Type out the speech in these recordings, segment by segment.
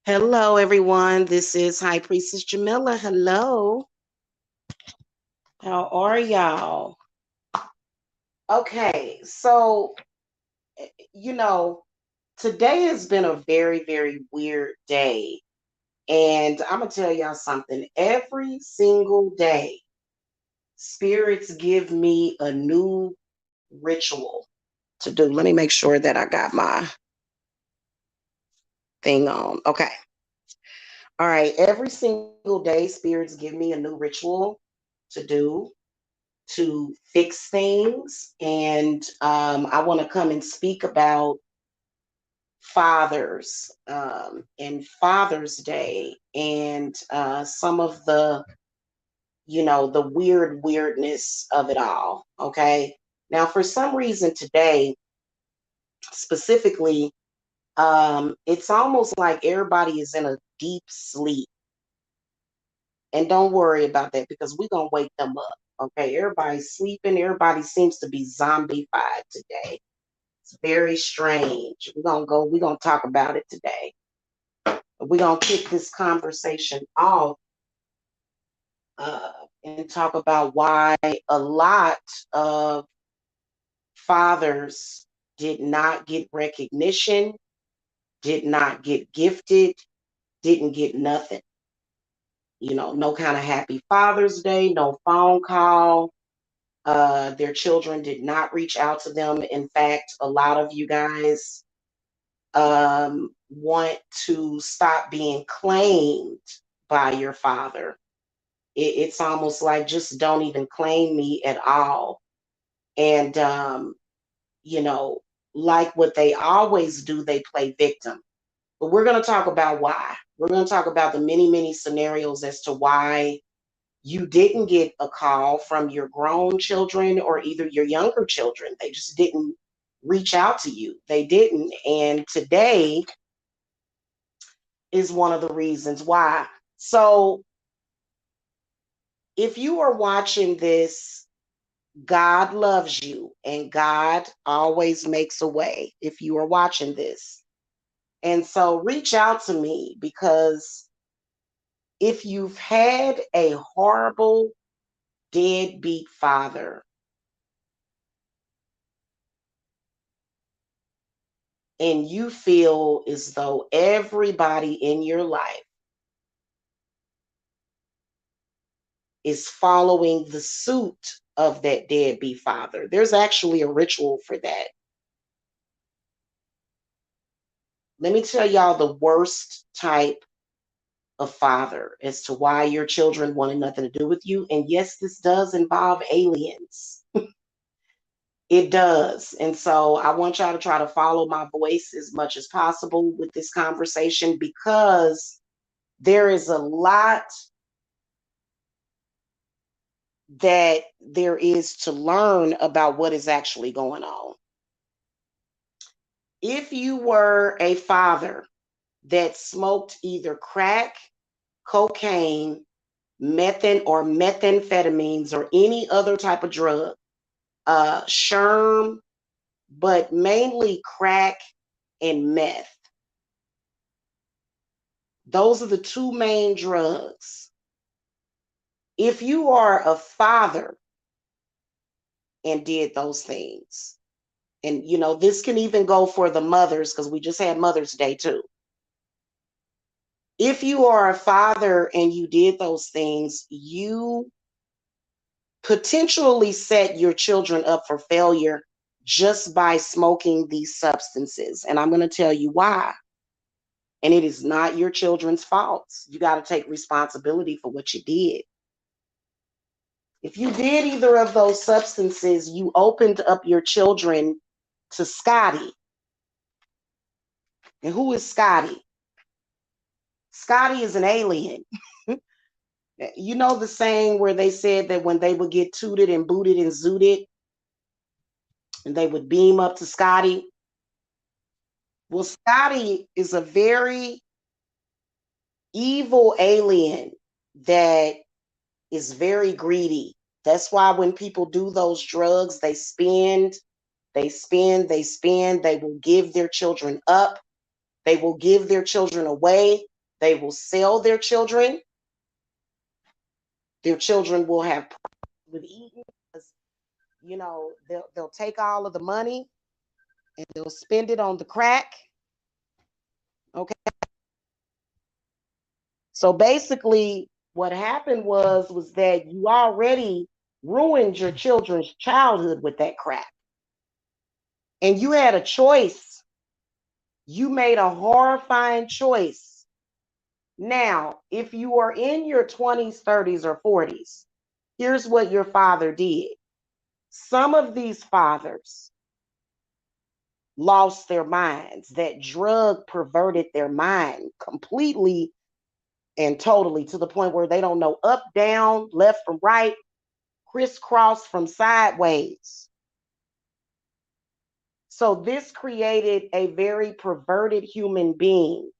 Hello, everyone. This is High Priestess Jamila. Hello. How are y'all? Okay, so, you know, today has been a very, very weird day. And I'm going to tell y'all something. Every single day, spirits give me a new ritual to do. Let me make sure that I got my thing on. Okay. All right. Every single day, spirits give me a new ritual to do to fix things. And I want to come and speak about fathers and Father's Day and some of the weirdness of it all. Okay. Now, for some reason today, specifically, it's almost like everybody is in a deep sleep. And don't worry about that because we're going to wake them up. Okay. Everybody's sleeping. Everybody seems to be zombified today. It's very strange. We're gonna talk about it today. We're gonna kick this conversation off uh, and talk about why a lot of fathers did not get recognition, did not get gifted, didn't get nothing. No kind of happy Father's Day, no phone call. Their children did not reach out to them. In fact, a lot of you guys want to stop being claimed by your father. It's almost like just don't even claim me at all. And, you know, like what they always do, they play victim. But we're going to talk about why. We're going to talk about the many, many scenarios as to why you didn't get a call from your grown children or either your younger children. They just didn't reach out to you. They didn't. And today, is one of the reasons why. So, if you are watching this, God loves you and God always makes a way if you are watching this. And so, reach out to me because if you've had a horrible deadbeat father and you feel as though everybody in your life is following the suit of that deadbeat father. There's actually a ritual for that. Let me tell y'all the worst type of father as to why your children wanted nothing to do with you. And yes, this does involve aliens. It does. And so I want y'all to try to follow my voice as much as possible with this conversation because there is a lot that there is to learn about what is actually going on. If you were a father that smoked either crack, cocaine, or methamphetamines or any other type of drug, sherm, but mainly crack and meth. Those are the two main drugs. If you are a father and did those things, and this can even go for the mothers because we just had Mother's Day too. If you are a father and you did those things, you potentially set your children up for failure just by smoking these substances. And I'm going to tell you why. And it is not your children's faults. You got to take responsibility for what you did. If you did either of those substances, you opened up your children to Scotty. And who is Scotty? Scotty is an alien. You know the saying where they said that when they would get tooted and booted and zooted, and they would beam up to Scotty? Well, Scotty is a very evil alien that is very greedy. That's why when people do those drugs, they spend, they spend, they spend. They will give their children up. They will give their children away. They will sell their children. Their children will have problems with eating because they'll take all of the money and they'll spend it on the crack. Okay. So basically what happened was that you already ruined your children's childhood with that crack. And you had a choice. You made a horrifying choice. Now, if you are in your 20s, 30s, or 40s, here's what your father did. Some of these fathers lost their minds. That drug perverted their mind completely and totally to the point where they don't know up, down, left from right, crisscross from sideways. So this created a very perverted human being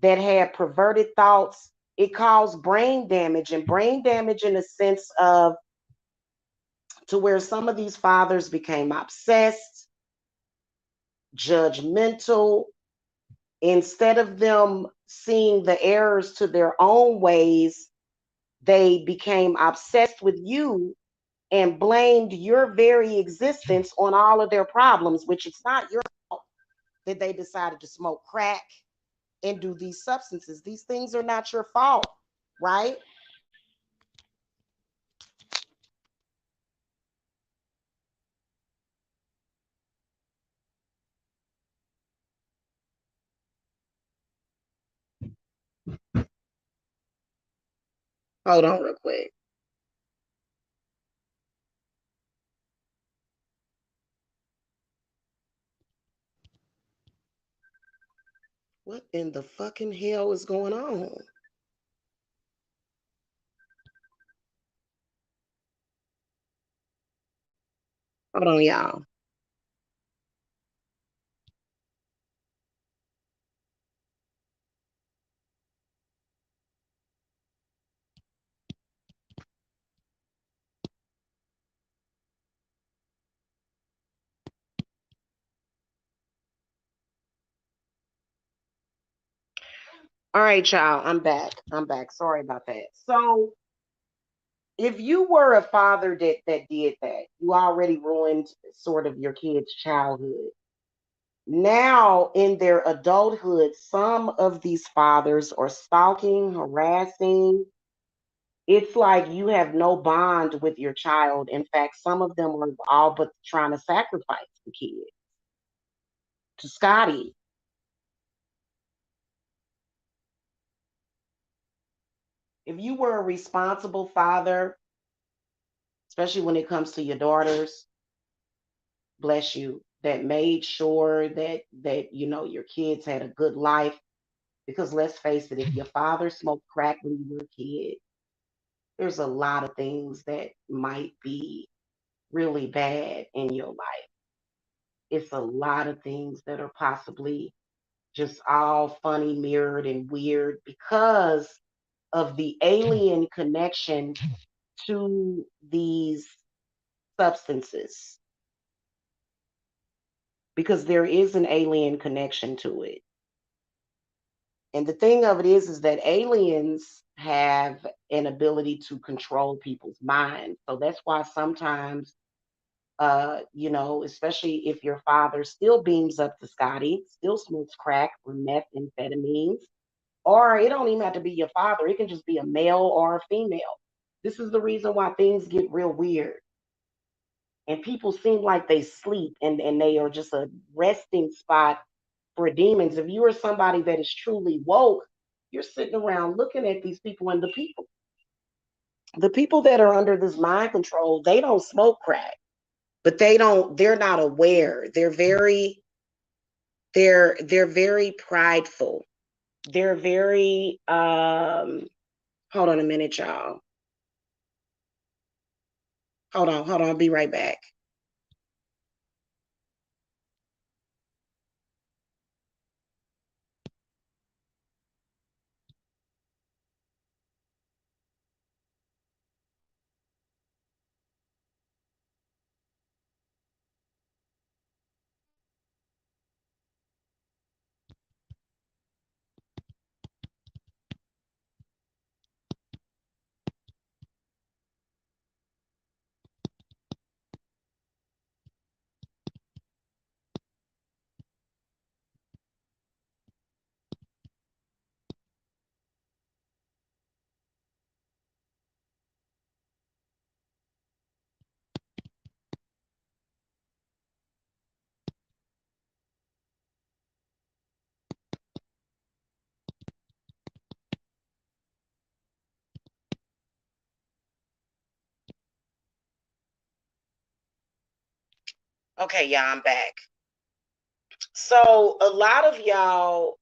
that had perverted thoughts. It caused brain damage, and brain damage in the sense of to where some of these fathers became obsessed, judgmental. Instead of them seeing the errors to their own ways, they became obsessed with you and blamed your very existence on all of their problems, which it's not your fault that they decided to smoke crack and do these substances. These things are not your fault, right? Hold on real quick. What in the fucking hell is going on? Hold on, y'all. All right, y'all. I'm back. I'm back. Sorry about that. So, if you were a father that did that, you already ruined sort of your kid's childhood. Now, in their adulthood, some of these fathers are stalking, harassing. It's like you have no bond with your child. In fact, some of them are all but trying to sacrifice the kid to Scotty. If you were a responsible father, especially when it comes to your daughters, bless you, that made sure that your kids had a good life. Because let's face it, if your father smoked crack when you were a kid, there's a lot of things that might be really bad in your life. It's a lot of things that are possibly just all funny, mirrored, and weird because of the alien connection to these substances. Because there is an alien connection to it. And the thing of it is that aliens have an ability to control people's minds. So that's why sometimes, especially if your father still beams up to Scotty, still smokes crack or methamphetamines, or it don't even have to be your father, it can just be a male or a female. This is the reason why things get real weird. And people seem like they sleep and they are just a resting spot for demons. If you are somebody that is truly woke, you're sitting around looking at these people, and the people that are under this mind control, they don't smoke crack, but they're not aware. They're very prideful. They're very hold on a minute, y'all. Hold on, I'll be right back. Okay, yeah, I'm back. So a lot of y'all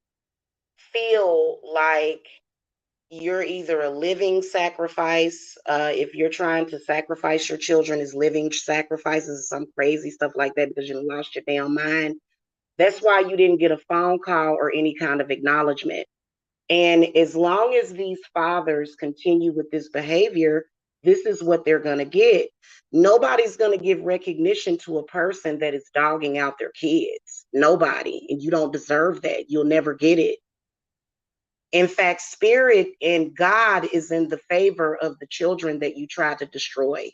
feel like you're either a living sacrifice, if you're trying to sacrifice your children as living sacrifices, some crazy stuff like that because you lost your damn mind. That's why you didn't get a phone call or any kind of acknowledgement. And as long as these fathers continue with this behavior, this is what they're going to get. Nobody's going to give recognition to a person that is dogging out their kids. Nobody. And you don't deserve that. You'll never get it. In fact, spirit and God is in the favor of the children that you try to destroy.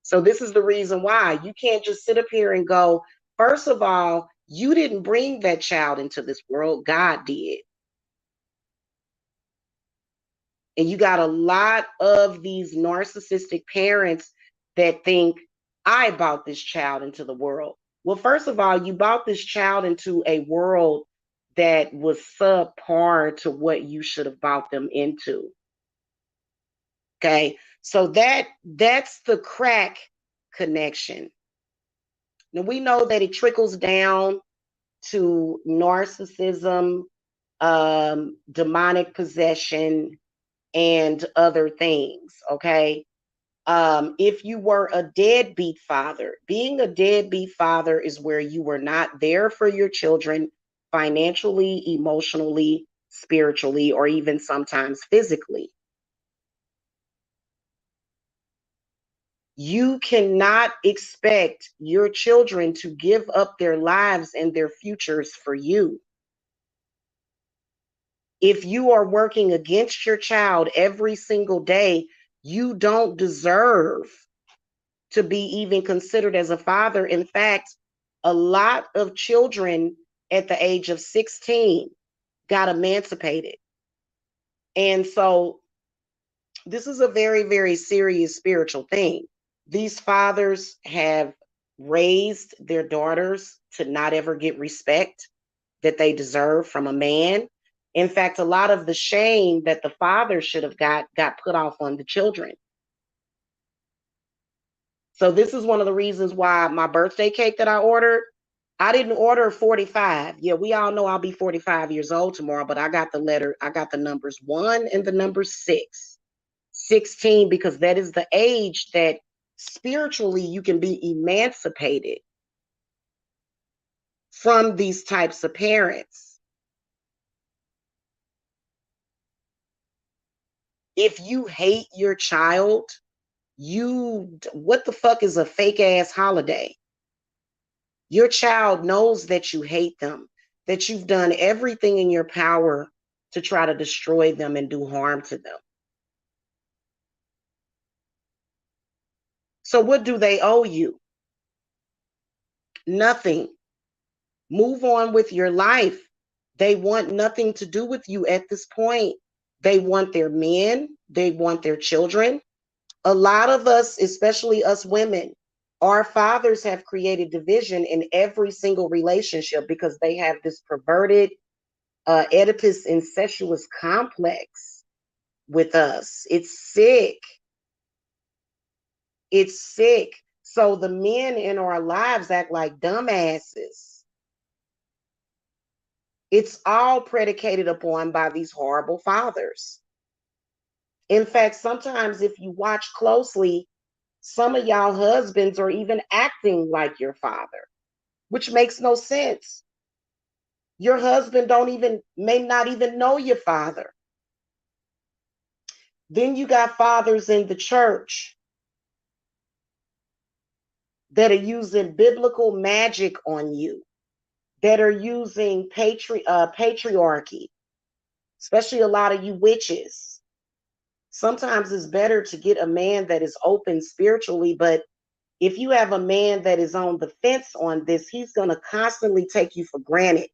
So this is the reason why you can't just sit up here and go, first of all, you didn't bring that child into this world. God did. And you got a lot of these narcissistic parents that think, I brought this child into the world. Well, first of all, you brought this child into a world that was subpar to what you should have brought them into. Okay. So that's the crack connection. Now we know that it trickles down to narcissism, demonic possession, and other things. Okay. If you were a deadbeat father, being a deadbeat father is where you were not there for your children financially, emotionally, spiritually, or even sometimes physically. You cannot expect your children to give up their lives and their futures for you. If you are working against your child every single day, you don't deserve to be even considered as a father. In fact, a lot of children at the age of 16 got emancipated. And so this is a very, very serious spiritual thing. These fathers have raised their daughters to not ever get respect that they deserve from a man. In fact, a lot of the shame that the father should have got put off on the children. So this is one of the reasons why my birthday cake that I ordered, I didn't order 45. Yeah, we all know I'll be 45 years old tomorrow, but I got the numbers 1 and the number 6. 16, because that is the age that spiritually you can be emancipated from these types of parents. If you hate your child, what the fuck is a fake ass holiday? Your child knows that you hate them, that you've done everything in your power to try to destroy them and do harm to them. So what do they owe you? Nothing. Move on with your life. They want nothing to do with you at this point. They want their men, they want their children. A lot of us, especially us women, our fathers have created division in every single relationship because they have this perverted Oedipus incestuous complex with us. It's sick. It's sick. So the men in our lives act like dumbasses. It's all predicated upon by these horrible fathers. In fact, sometimes if you watch closely, some of y'all husbands are even acting like your father, which makes no sense. Your husband may not even know your father. Then you got fathers in the church that are using biblical magic on you, that are using patriarchy, especially a lot of you witches. Sometimes it's better to get a man that is open spiritually, but if you have a man that is on the fence on this, he's going to constantly take you for granted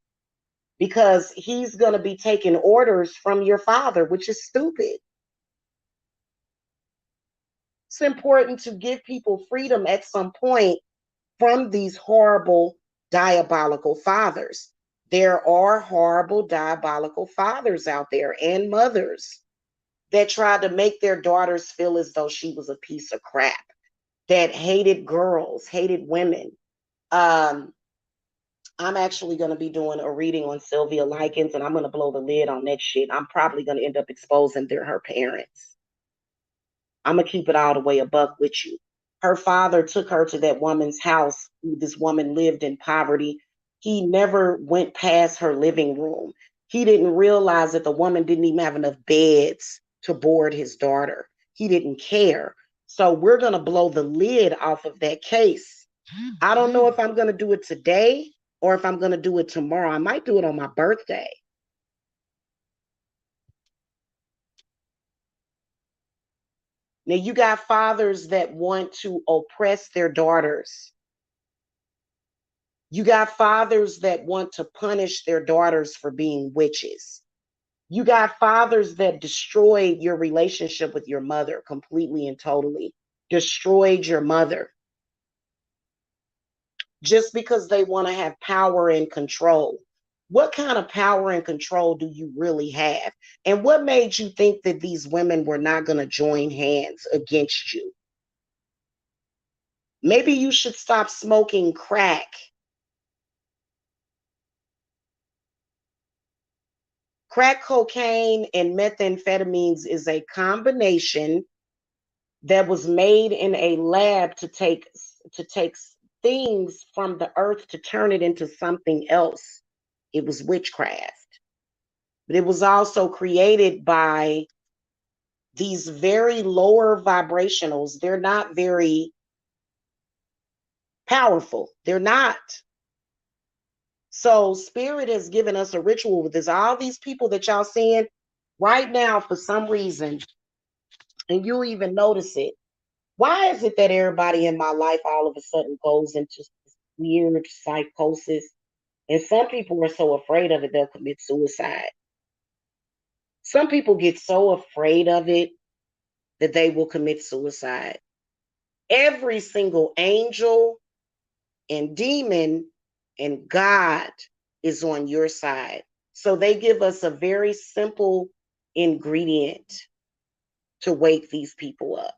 because he's going to be taking orders from your father, which is stupid. It's important to give people freedom at some point from these horrible, diabolical fathers. There are horrible, diabolical fathers out there and mothers that try to make their daughters feel as though she was a piece of crap. that hated girls, hated women. Um, I'm actually going to be doing a reading on Sylvia Likens, and I'm going to blow the lid on that shit. I'm probably going to end up exposing her parents. I'm going to keep it all the way a buck with you. Her father took her to that woman's house. This woman lived in poverty. He never went past her living room. He didn't realize that the woman didn't even have enough beds to board his daughter. He didn't care. So we're going to blow the lid off of that case. I don't know if I'm going to do it today or if I'm going to do it tomorrow. I might do it on my birthday. Now, you got fathers that want to oppress their daughters. You got fathers that want to punish their daughters for being witches. You got fathers that destroyed your relationship with your mother completely and totally, destroyed your mother just because they want to have power and control. What kind of power and control do you really have? And what made you think that these women were not going to join hands against you? Maybe you should stop smoking crack. Crack cocaine and methamphetamines is a combination that was made in a lab to take things from the earth to turn it into something else. It was witchcraft. But it was also created by these very lower vibrationals. They're not very powerful. They're not. So spirit has given us a ritual with this. All these people that y'all seeing right now, for some reason, and you'll even notice it. Why is it that everybody in my life all of a sudden goes into this weird psychosis? And some people are so afraid of it, they'll commit suicide. Some people get so afraid of it that they will commit suicide. Every single angel and demon and God is on your side. So they give us a very simple ingredient to wake these people up,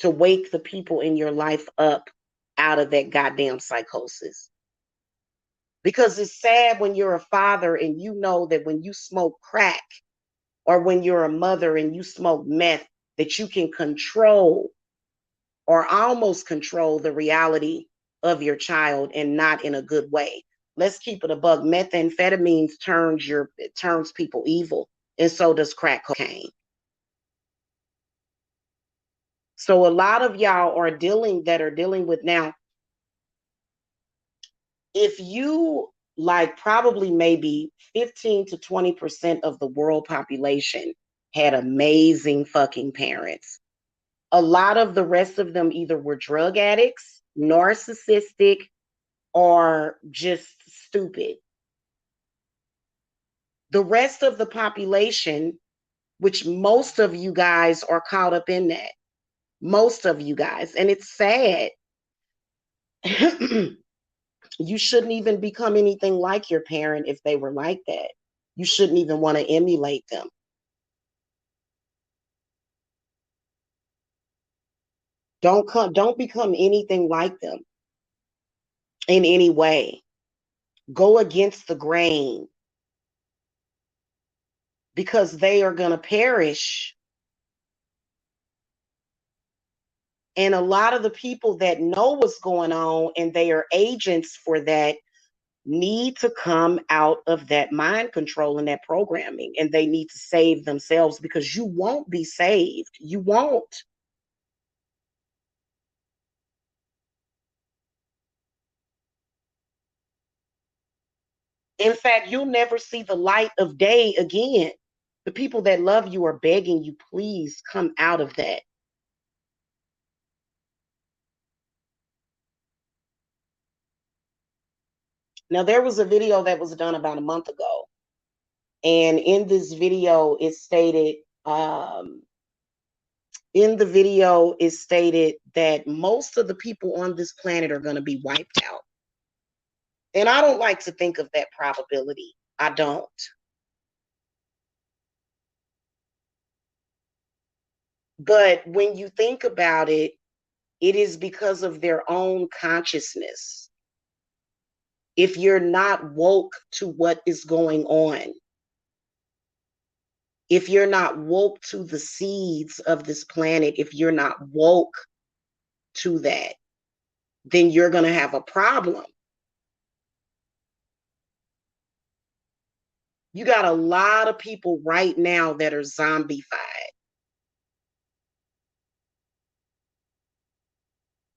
to wake the people in your life up out of that goddamn psychosis. Because it's sad when you're a father and you know that when you smoke crack, or when you're a mother and you smoke meth, that you can control or almost control the reality of your child, and not in a good way. Let's keep it a buck. Methamphetamines turns people evil, and so does crack cocaine. So a lot of y'all are dealing with now. If you, like, probably maybe 15 to 20% of the world population had amazing fucking parents. A lot of the rest of them either were drug addicts, narcissistic, or just stupid. The rest of the population, which most of you guys are caught up in that, most of you guys, and it's sad. You shouldn't even become anything like your parent if they were like that. You shouldn't even want to emulate them. Don't become anything like them in any way. Go against the grain, because they are going to perish. And a lot of the people that know what's going on and they are agents for that need to come out of that mind control and that programming, and they need to save themselves, because you won't be saved. You won't. In fact, you'll never see the light of day again. The people that love you are begging you, please come out of that. Now, there was a video that was done about a month ago. And um, in the video, it stated that most of the people on this planet are going to be wiped out. And I don't like to think of that probability. I don't. But when you think about it, It is because of their own consciousness. If you're not woke to what is going on, if you're not woke to the seeds of this planet, if you're not woke to that, then you're going to have a problem. You got a lot of people right now that are zombified.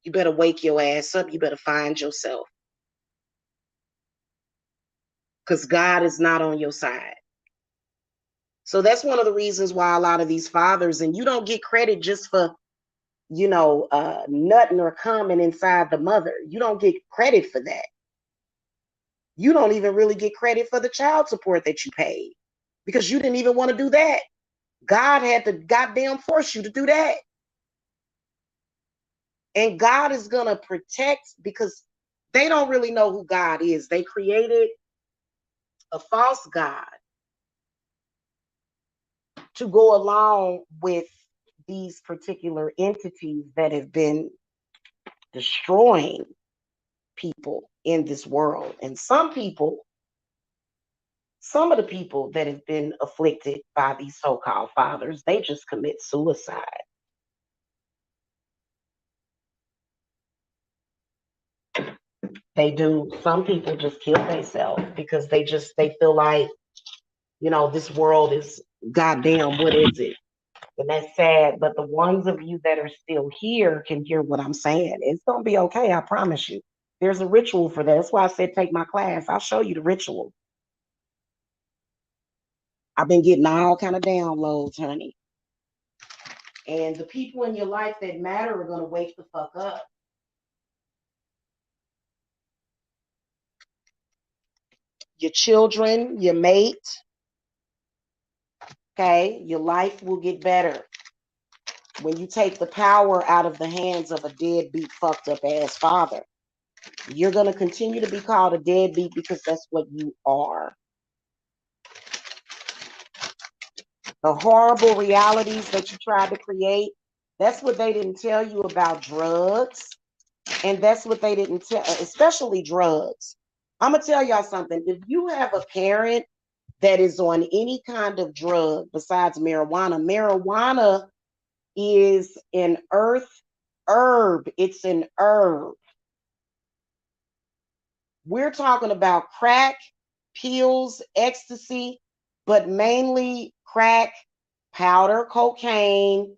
You better wake your ass up. You better find yourself. Because God is not on your side. So that's one of the reasons why a lot of these fathers, and you don't get credit just for, nutting or coming inside the mother. You don't get credit for that. You don't even really get credit for the child support that you paid because you didn't even want to do that. God had to goddamn force you to do that. And God is going to protect, because they don't really know who God is. They created a false God to go along with these particular entities that have been destroying people in this world. And some of the people that have been afflicted by these so-called fathers, they just commit suicide. They do. Some people just kill themselves because they feel like, this world is goddamn, what is it? And that's sad. But the ones of you that are still here can hear what I'm saying. It's going to be okay. I promise you. There's a ritual for that. That's why I said take my class. I'll show you the ritual. I've been getting all kind of downloads, honey. And the people in your life that matter are going to wake the fuck up. Your children, your mate, okay? Your life will get better when you take the power out of the hands of a deadbeat, fucked up ass father. You're going to continue to be called a deadbeat because that's what you are. The horrible realities that you tried to create, that's what they didn't tell you about drugs. And that's what they didn't tell, especially drugs. I'm going to tell y'all something. If you have a parent that is on any kind of drug besides marijuana, marijuana is an herb. It's an herb. We're talking about crack, pills, ecstasy, but mainly crack, powder, cocaine,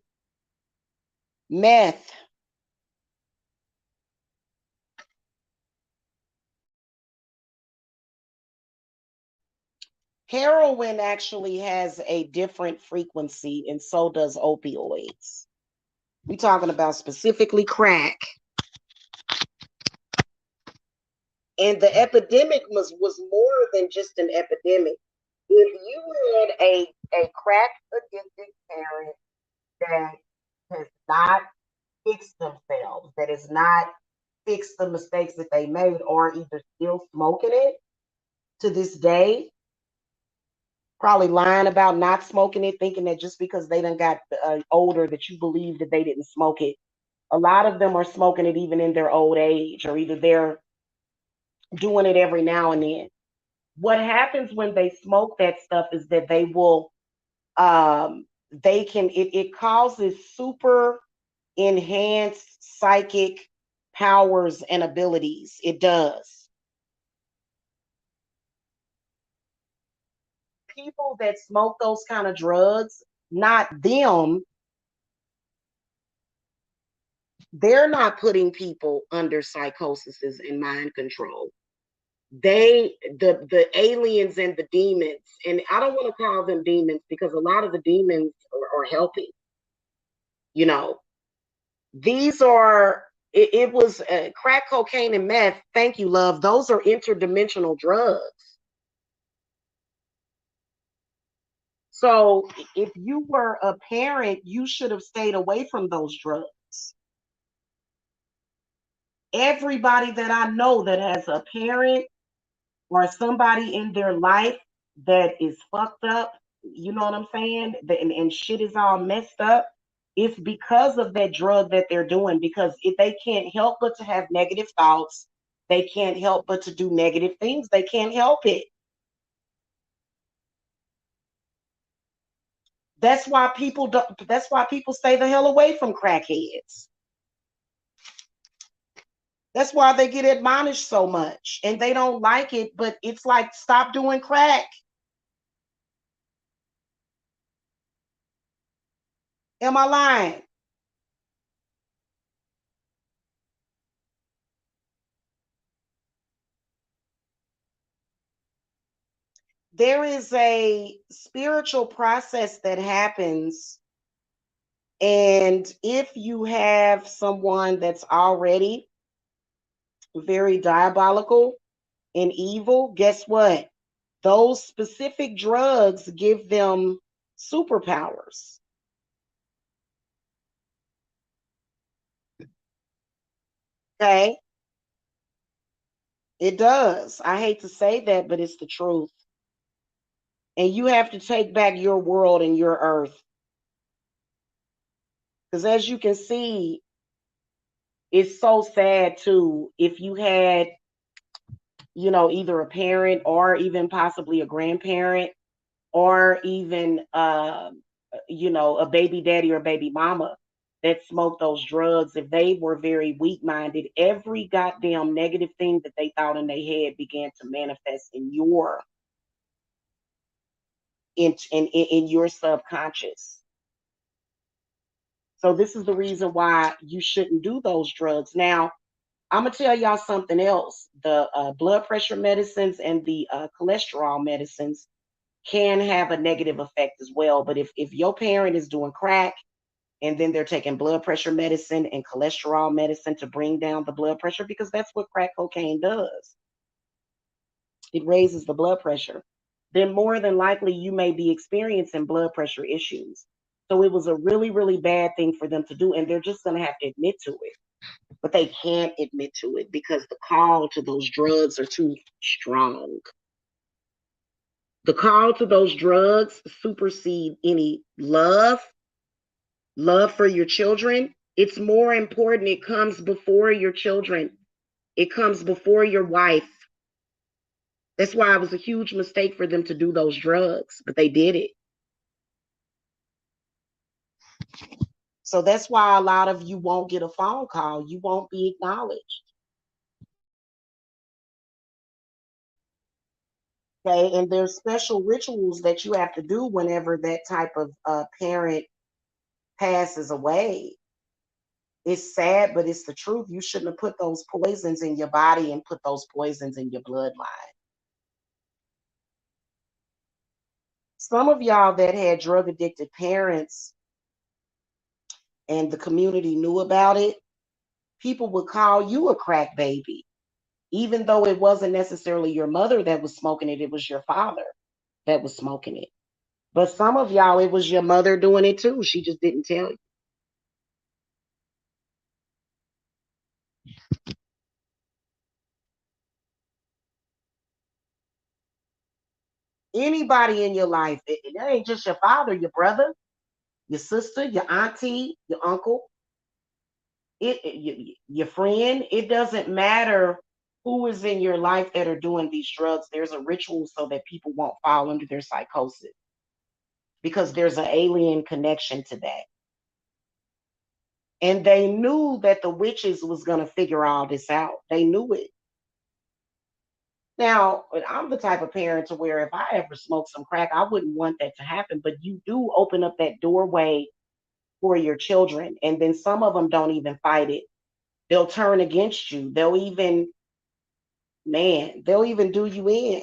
meth. Heroin actually has a different frequency, and so does opioids. We're talking about specifically crack. And the epidemic was more than just an epidemic. If you had a crack addicted parent that has not fixed themselves, that has not fixed the mistakes that they made, or either still smoking it to this day, probably lying about not smoking it, thinking that just because they done got older that you believe that they didn't smoke it. A lot of them are smoking it even in their old age, or either they're doing it every now and then. What happens when they smoke that stuff is that they will, it causes super enhanced psychic powers and abilities. It does. People that smoke those kind of drugs, not them, they're not putting people under psychosis and mind control. The aliens and the demons, and I don't want to call them demons because a lot of the demons are helping. You know, these are it was crack, cocaine, and meth. Thank you, love. Those are interdimensional drugs. So if you were a parent, you should have stayed away from those drugs. Everybody that I know that has a parent or somebody in their life that is fucked up, you know what I'm saying? And shit is all messed up. It's because of that drug that they're doing, because if they can't help but to have negative thoughts, they can't help but to do negative things. They can't help it. That's why people stay the hell away from crackheads. That's why they get admonished so much and they don't like it, but it's like, stop doing crack. Am I lying? There is a spiritual process that happens. And if you have someone that's already very diabolical and evil, guess what? Those specific drugs give them superpowers. Okay? It does. I hate to say that, but it's the truth. And you have to take back your world and your earth. Because as you can see, it's so sad too. If you had, either a parent or even possibly a grandparent or even, a baby daddy or baby mama that smoked those drugs, if they were very weak minded, every goddamn negative thing that they thought in their head began to manifest in your subconscious. So this is the reason why you shouldn't do those drugs. Now, I'm gonna tell y'all something else. The blood pressure medicines and the cholesterol medicines can have a negative effect as well. But if your parent is doing crack and then they're taking blood pressure medicine and cholesterol medicine to bring down the blood pressure, because that's what crack cocaine does, it raises the blood pressure, then more than likely you may be experiencing blood pressure issues. So it was a really, really bad thing for them to do, and they're just going to have to admit to it. But they can't admit to it because the call to those drugs are too strong. The call to those drugs supersede any love for your children. It's more important. It comes before your children. It comes before your wife. That's why it was a huge mistake for them to do those drugs, but they did it. So that's why a lot of you won't get a phone call. You won't be acknowledged. Okay. And there's special rituals that you have to do whenever that type of parent passes away. It's sad, but it's the truth. You shouldn't have put those poisons in your body and put those poisons in your bloodline. Some of y'all that had drug addicted parents and the community knew about it, people would call you a crack baby, even though it wasn't necessarily your mother that was smoking it, it was your father that was smoking it. But some of y'all, it was your mother doing it too. She just didn't tell you. Anybody in your life, it ain't just your father, your brother, your sister, your auntie, your uncle, your friend. It doesn't matter who is in your life that are doing these drugs. There's a ritual so that people won't fall under their psychosis because there's an alien connection to that. And they knew that the witches was going to figure all this out. They knew it. Now, I'm the type of parent to where if I ever smoke some crack, I wouldn't want that to happen. But you do open up that doorway for your children. And then some of them don't even fight it. They'll turn against you. They'll even do you in.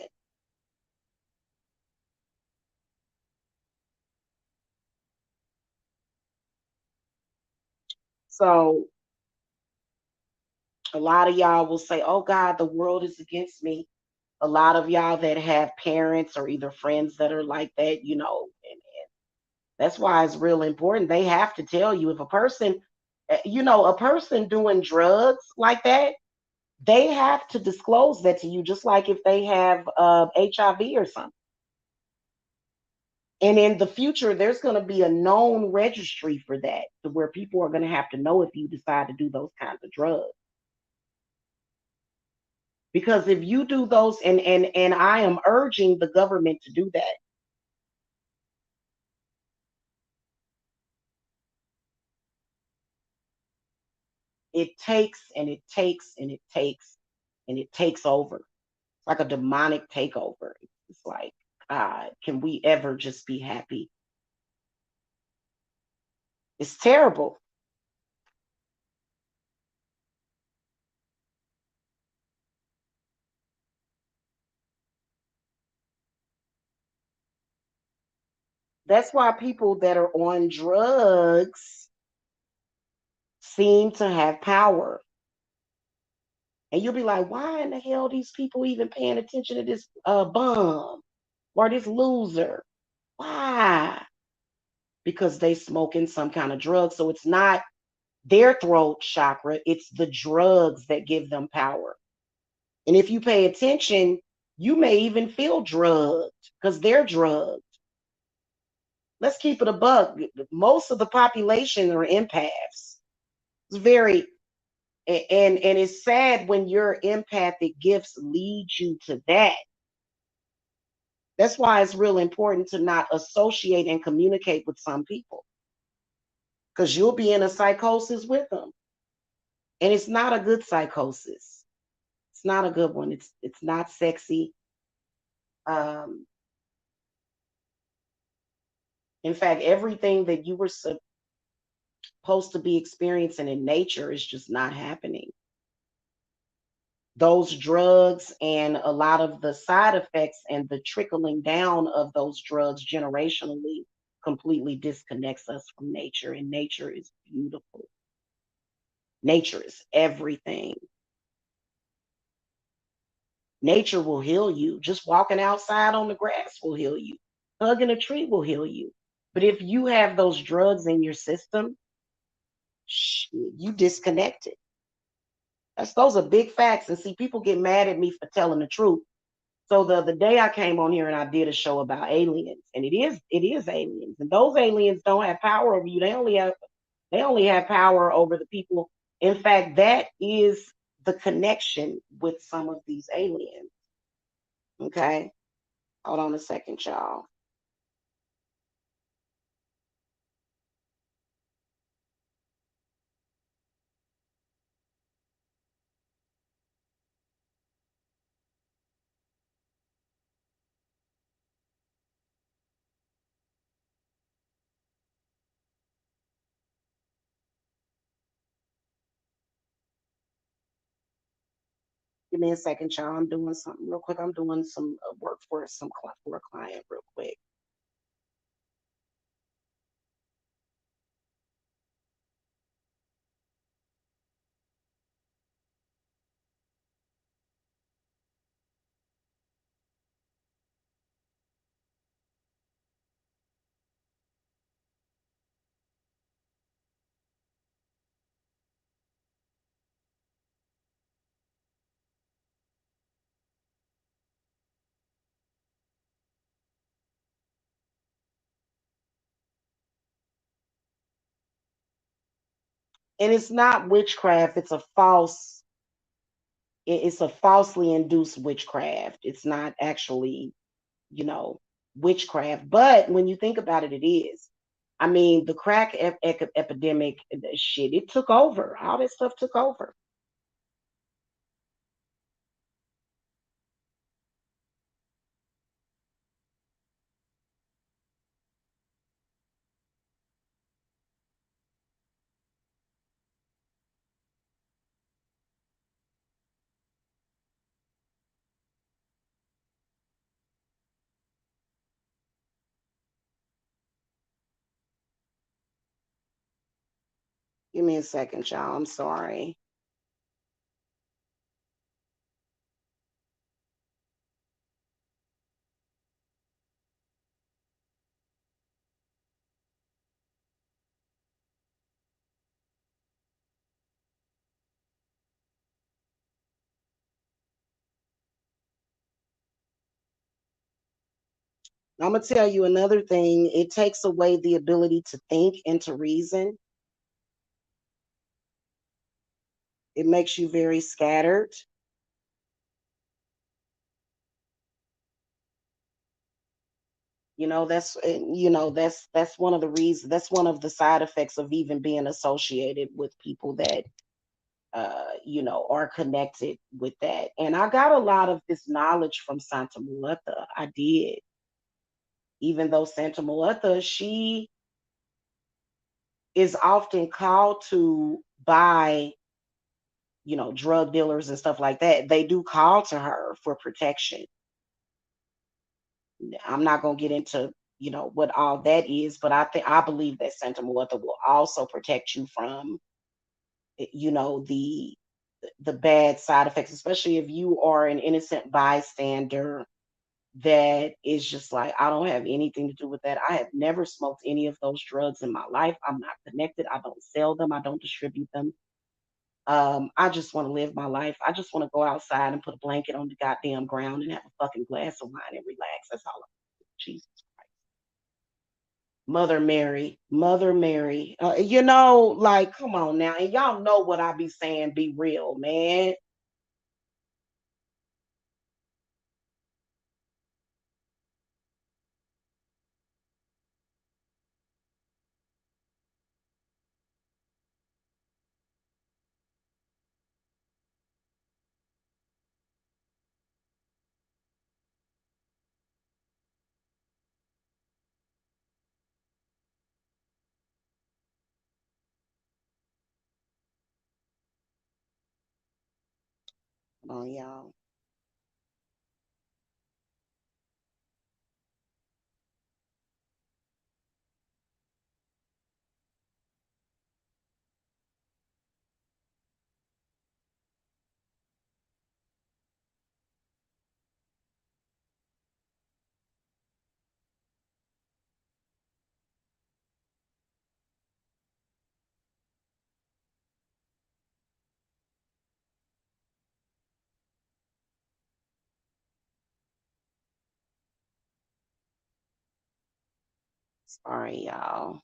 So a lot of y'all will say, oh God, the world is against me. A lot of y'all that have parents or either friends that are like that, and that's why it's real important. They have to tell you if a person, a person doing drugs like that, they have to disclose that to you, just like if they have HIV or something. And in the future, there's going to be a known registry for that, to where people are going to have to know if you decide to do those kinds of drugs. Because if you do those, and I am urging the government to do that. It takes and it takes and it takes and it takes over. It's like a demonic takeover. It's like, God, can we ever just be happy? It's terrible. That's why people that are on drugs seem to have power. And you'll be like, why in the hell these people even paying attention to this bum or this loser? Why? Because they smoking some kind of drug. So it's not their throat chakra, it's the drugs that give them power. And if you pay attention, you may even feel drugged because they're drugged. Let's keep it a buck. Most of the population are empaths. It's very, and it's sad when your empathic gifts lead you to that. That's why it's real important to not associate and communicate with some people, because you'll be in a psychosis with them. And it's not a good psychosis. It's not a good one. It's not sexy. Um, in fact, everything that you were supposed to be experiencing in nature is just not happening. Those drugs and a lot of the side effects and the trickling down of those drugs generationally completely disconnects us from nature. And nature is beautiful. Nature is everything. Nature will heal you. Just walking outside on the grass will heal you. Hugging a tree will heal you. But if you have those drugs in your system, you disconnected. Those are big facts. And see, people get mad at me for telling the truth. So the other day I came on here and I did a show about aliens, and it is aliens, and those aliens don't have power over you. They only have power over the people. In fact, that is the connection with some of these aliens. Okay, hold on a second, y'all. Give me a second, y'all. I'm doing something real quick. I'm doing some work for for a client real quick. And it's not witchcraft. It's a falsely induced witchcraft. It's not actually, you know, witchcraft. But when you think about it, it is. I mean, the crack epidemic, shit, it took over. All that stuff took over. Give me a second, y'all. I'm sorry. I'm gonna tell you another thing. It takes away the ability to think and to reason. It makes you very scattered. That's one of the reasons. That's one of the side effects of even being associated with people that are connected with that. And I got a lot of this knowledge from Santa Muerta. I did, even though Santa Muerta, she is often called to by drug dealers and stuff like that. They do call to her for protection. I'm not gonna get into what all that is, but I believe that Santa Muerta will also protect you from the bad side effects, especially if you are an innocent bystander that is just like, I don't have anything to do with that. I have never smoked any of those drugs in my life. I'm not connected. I don't sell them. I don't distribute them. I just want to live my life. I just want to go outside and put a blanket on the goddamn ground and have a fucking glass of wine and relax. That's all. Jesus. Mother Mary, Mother Mary. Like, come on now. And y'all know what I be saying, be real, man. Come on, y'all. Sorry, y'all.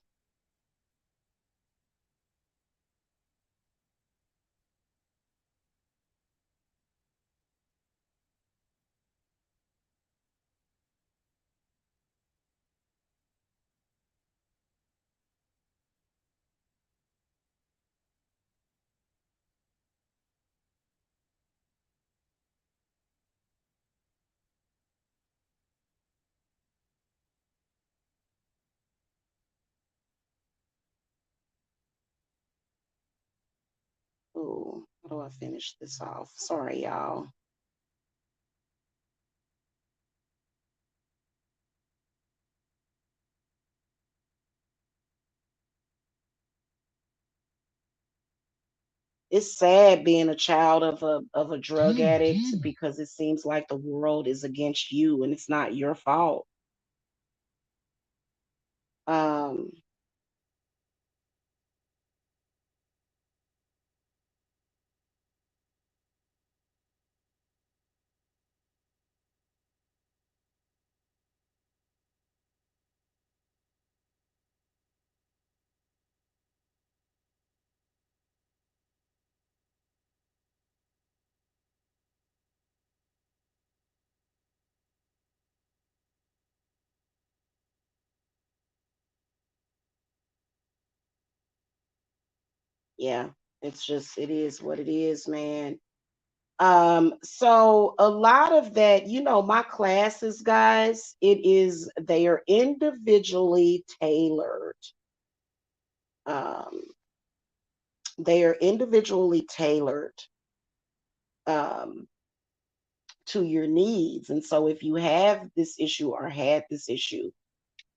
Ooh, how do I finish this off? Sorry, y'all. It's sad being a child of a drug addict because it seems like the world is against you and it's not your fault. Um, yeah, it is what it is, man. So a lot of that, my classes, guys, they are individually tailored. Um, they are individually tailored um, to your needs. And so if you have this issue or had this issue,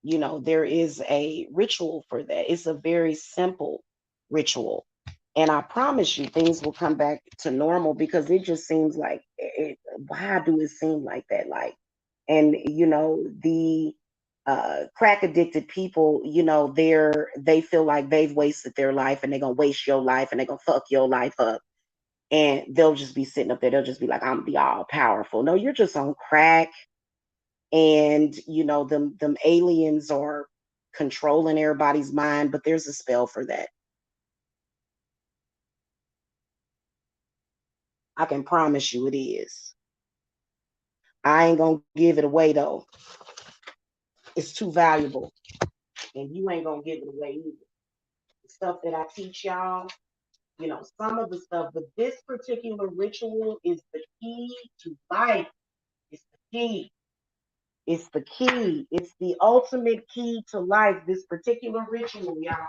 there is a ritual for that. It's a very simple ritual. And I promise you, things will come back to normal because it just seems like, why do it seem like that? Like, and the crack addicted people, they feel like they've wasted their life and they're gonna waste your life and they're gonna fuck your life up. And they'll just be sitting up there, they'll just be like, I'm the all powerful. No, you're just on crack and them aliens are controlling everybody's mind, but there's a spell for that. I can promise you it is. I ain't gonna give it away though. It's too valuable, and you ain't gonna give it away either. The stuff that I teach y'all, some of the stuff, but this particular ritual is the key to life. It's the key. It's the key. It's the ultimate key to life, this particular ritual, y'all.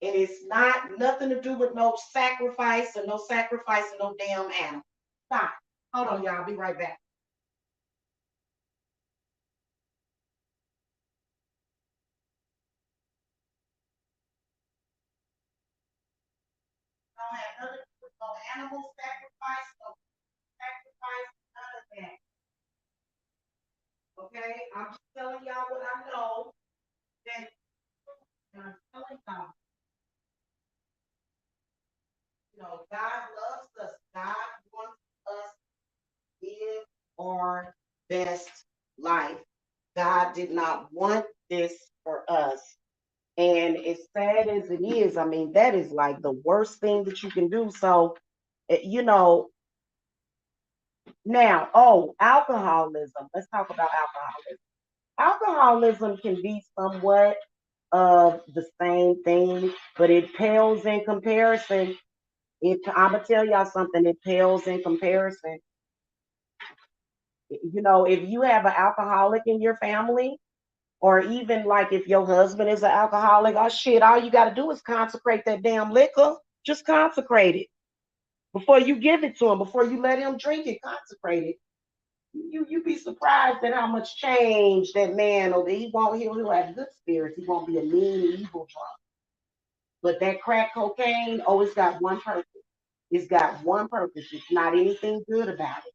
And it's not nothing to do with no sacrifice or no sacrifice of no damn animal. Stop. Hold on, y'all. I'll be right back. Don't have nothing to do with no animal sacrifice, no sacrifice, none of that. Okay? I'm just telling y'all what I know. That I'm telling y'all, God loves us. God wants us to live our best life. God did not want this for us. And as sad as it is, I mean, that is like the worst thing that you can do. So, you know, now, oh, alcoholism. Let's talk about alcoholism. Alcoholism can be somewhat of the same thing, but it pales in comparison. I'm gonna tell y'all something. It pales in comparison. If you have an alcoholic in your family, or even like if your husband is an alcoholic, oh shit, all you got to do is consecrate that damn liquor. Just consecrate it before you give it to him. Before you let him drink it, consecrate it. You be surprised at how much change that man will be. He'll have good spirits. He won't be a mean, evil drunk. But that crack cocaine, oh, it's got one purpose. It's got one purpose. It's not anything good about it.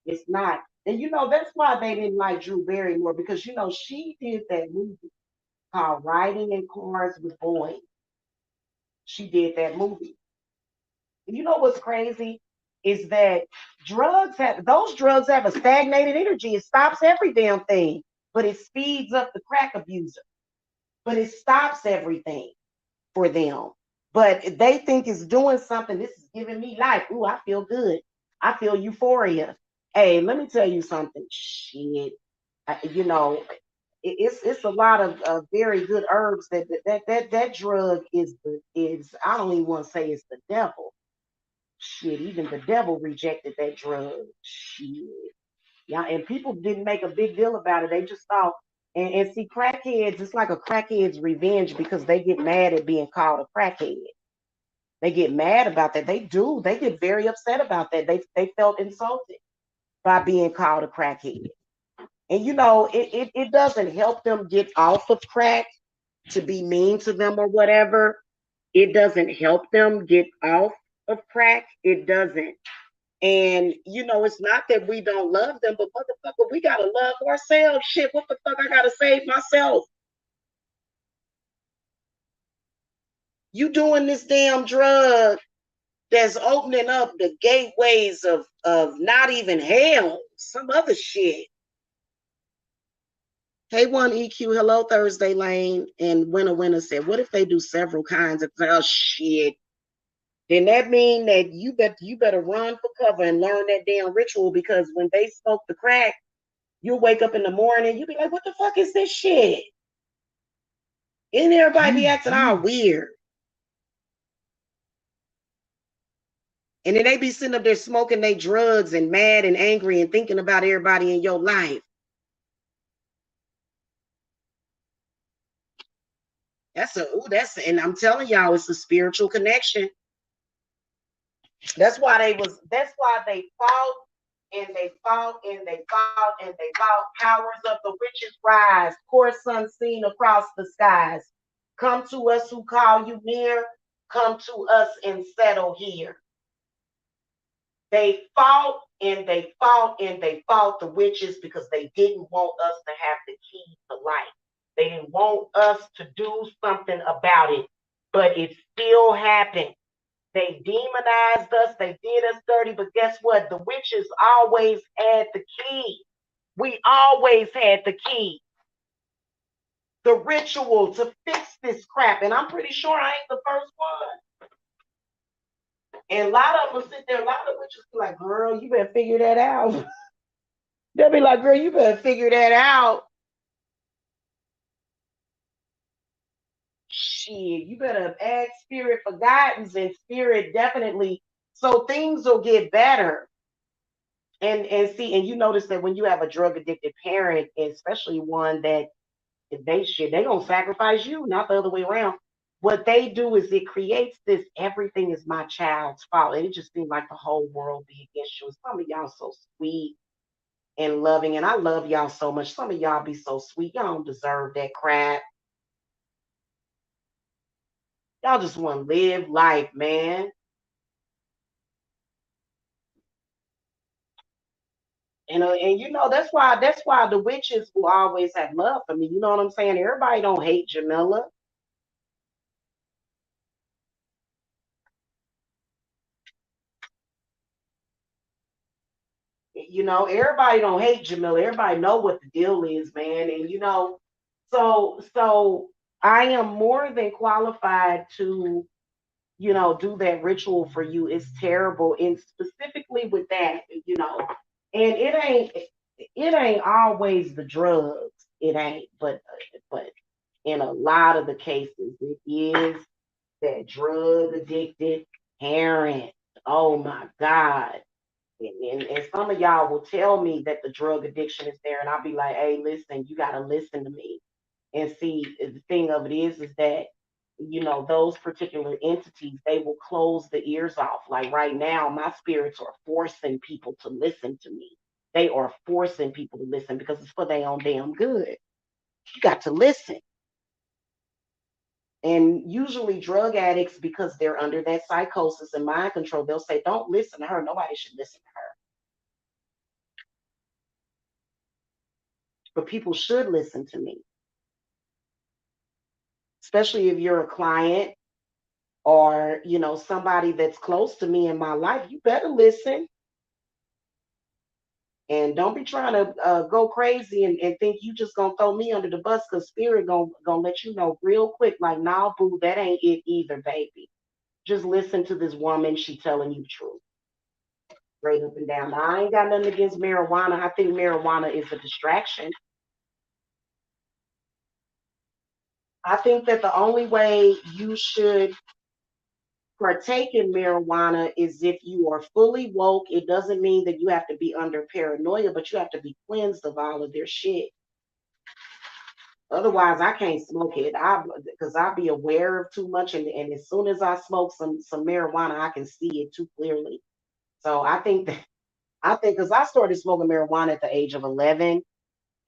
It's not. And that's why they didn't like Drew Barrymore, because she did that movie called Riding in Cars with Boys. She did that movie. And you know what's crazy is that those drugs have a stagnated energy. It stops every damn thing, but it speeds up the crack abuser. But it stops everything for them. But they think it's doing something. This is giving me life. Ooh, I feel good. I feel euphoria. Hey, let me tell you something. Shit. It's a lot of very good herbs that drug is I don't even want to say it's the devil. Shit, even the devil rejected that drug. Shit. Yeah, and people didn't make a big deal about it. They just thought, and see, crackheads, it's like a crackhead's revenge because they get mad at being called a crackhead. They get mad about that. They do. They get very upset about that. They felt insulted by being called a crackhead. And it doesn't help them get off of crack to be mean to them or whatever. It doesn't help them get off of crack. It doesn't. And it's not that we don't love them, but motherfucker, we gotta love ourselves. Shit, what the fuck I gotta save myself? You doing this damn drug that's opening up the gateways of not even hell, some other shit. Hey, one EQ, hello Thursday Lane, and Winner said, "What if they do several kinds of shit? Then that mean that you better run for cover and learn that damn ritual, because when they smoke the crack, you'll wake up in the morning, you'll be like, what the fuck is this shit? And everybody be acting all weird. And then they be sitting up there smoking their drugs and mad and angry and thinking about everybody in your life. And I'm telling y'all, it's a spiritual connection. That's why they fought and they fought and they fought and they fought. Powers of the witches rise, course unseen across the skies. Come to us who call you near, come to us and settle here. They fought and they fought and they fought the witches because they didn't want us to have the key to life. They didn't want us to do something about it, but it still happened. They demonized us, they did us dirty, but guess what? The witches always had the key. We always had the key, the ritual to fix this crap. And I'm pretty sure I ain't the first one. And a lot of them will sit there, a lot of them will just be like, girl, you better figure that out. They'll be like, girl, you better figure that out. Shit, you better ask spirit for guidance, and spirit definitely, so things will get better. And see, and you notice that when you have a drug addicted parent, especially one that they gonna sacrifice you, not the other way around. What they do is it creates this everything is my child's fault. And it just seems like the whole world be against you. And some of y'all so sweet and loving, and I love y'all so much. Some of y'all be so sweet. Y'all don't deserve that crap. Y'all just want to live life, man. And you know that's why the witches will always have love for me. You know what I'm saying? Everybody don't hate Jamila. You know, everybody don't hate Jamila. Everybody know what the deal is, man. And you know, so I am more than qualified to, you know, do that ritual for you. It's terrible, and specifically with that, you know, and it ain't always the drugs. It ain't, but in a lot of the cases, it is that drug addicted parent. Oh my God. And some of y'all will tell me that the drug addiction is there, and I'll be like, hey, listen, you got to listen to me. And see, the thing of it is that, you know, those particular entities, they will close the ears off. Like right now, my spirits are forcing people to listen to me. They are forcing people to listen because it's for their own damn good. You got to listen. And usually, drug addicts, because they're under that psychosis and mind control, they'll say, don't listen to her. Nobody should listen to her. But people should listen to me, especially if you're a client or, you know, somebody that's close to me in my life. You better listen. And don't be trying to go crazy and think you just gonna throw me under the bus because spirit gonna let you know real quick, like, nah, boo, that ain't it either, baby. Just listen to this woman. She telling you the truth. Straight up and down. Now, I ain't got nothing against marijuana. I think marijuana is a distraction. I think that the only way you should partake in marijuana is if you are fully woke. It doesn't mean that you have to be under paranoia, but you have to be cleansed of all of their shit. Otherwise, I can't smoke it. I because I'll be aware of too much, and as soon as I smoke some marijuana, I can see it too clearly. So I think because I started smoking marijuana at the age of 11,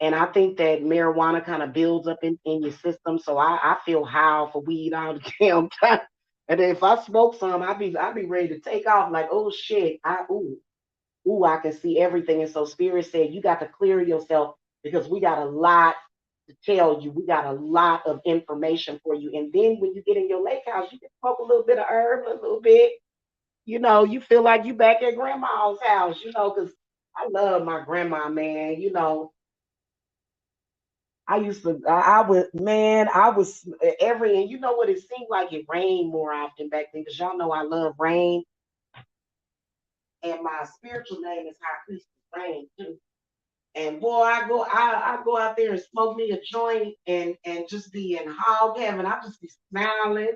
and I think that marijuana kind of builds up in your system. So I feel high for weed all the damn time. And if I smoke some, I be ready to take off like, oh shit, I can see everything. And so Spirit said, you got to clear yourself because we got a lot to tell you. We got a lot of information for you. And then when you get in your lake house, you can smoke a little bit of herb, a little bit. You know, you feel like you back at grandma's house, you know, because I love my grandma, man. You know, I would, man, I was and you know what? It seemed like it rained more often back then because y'all know I love rain. And my spiritual name is High Priestess Rain, too. And boy, I go out there and smoke me a joint and just be in hog heaven. I just be smiling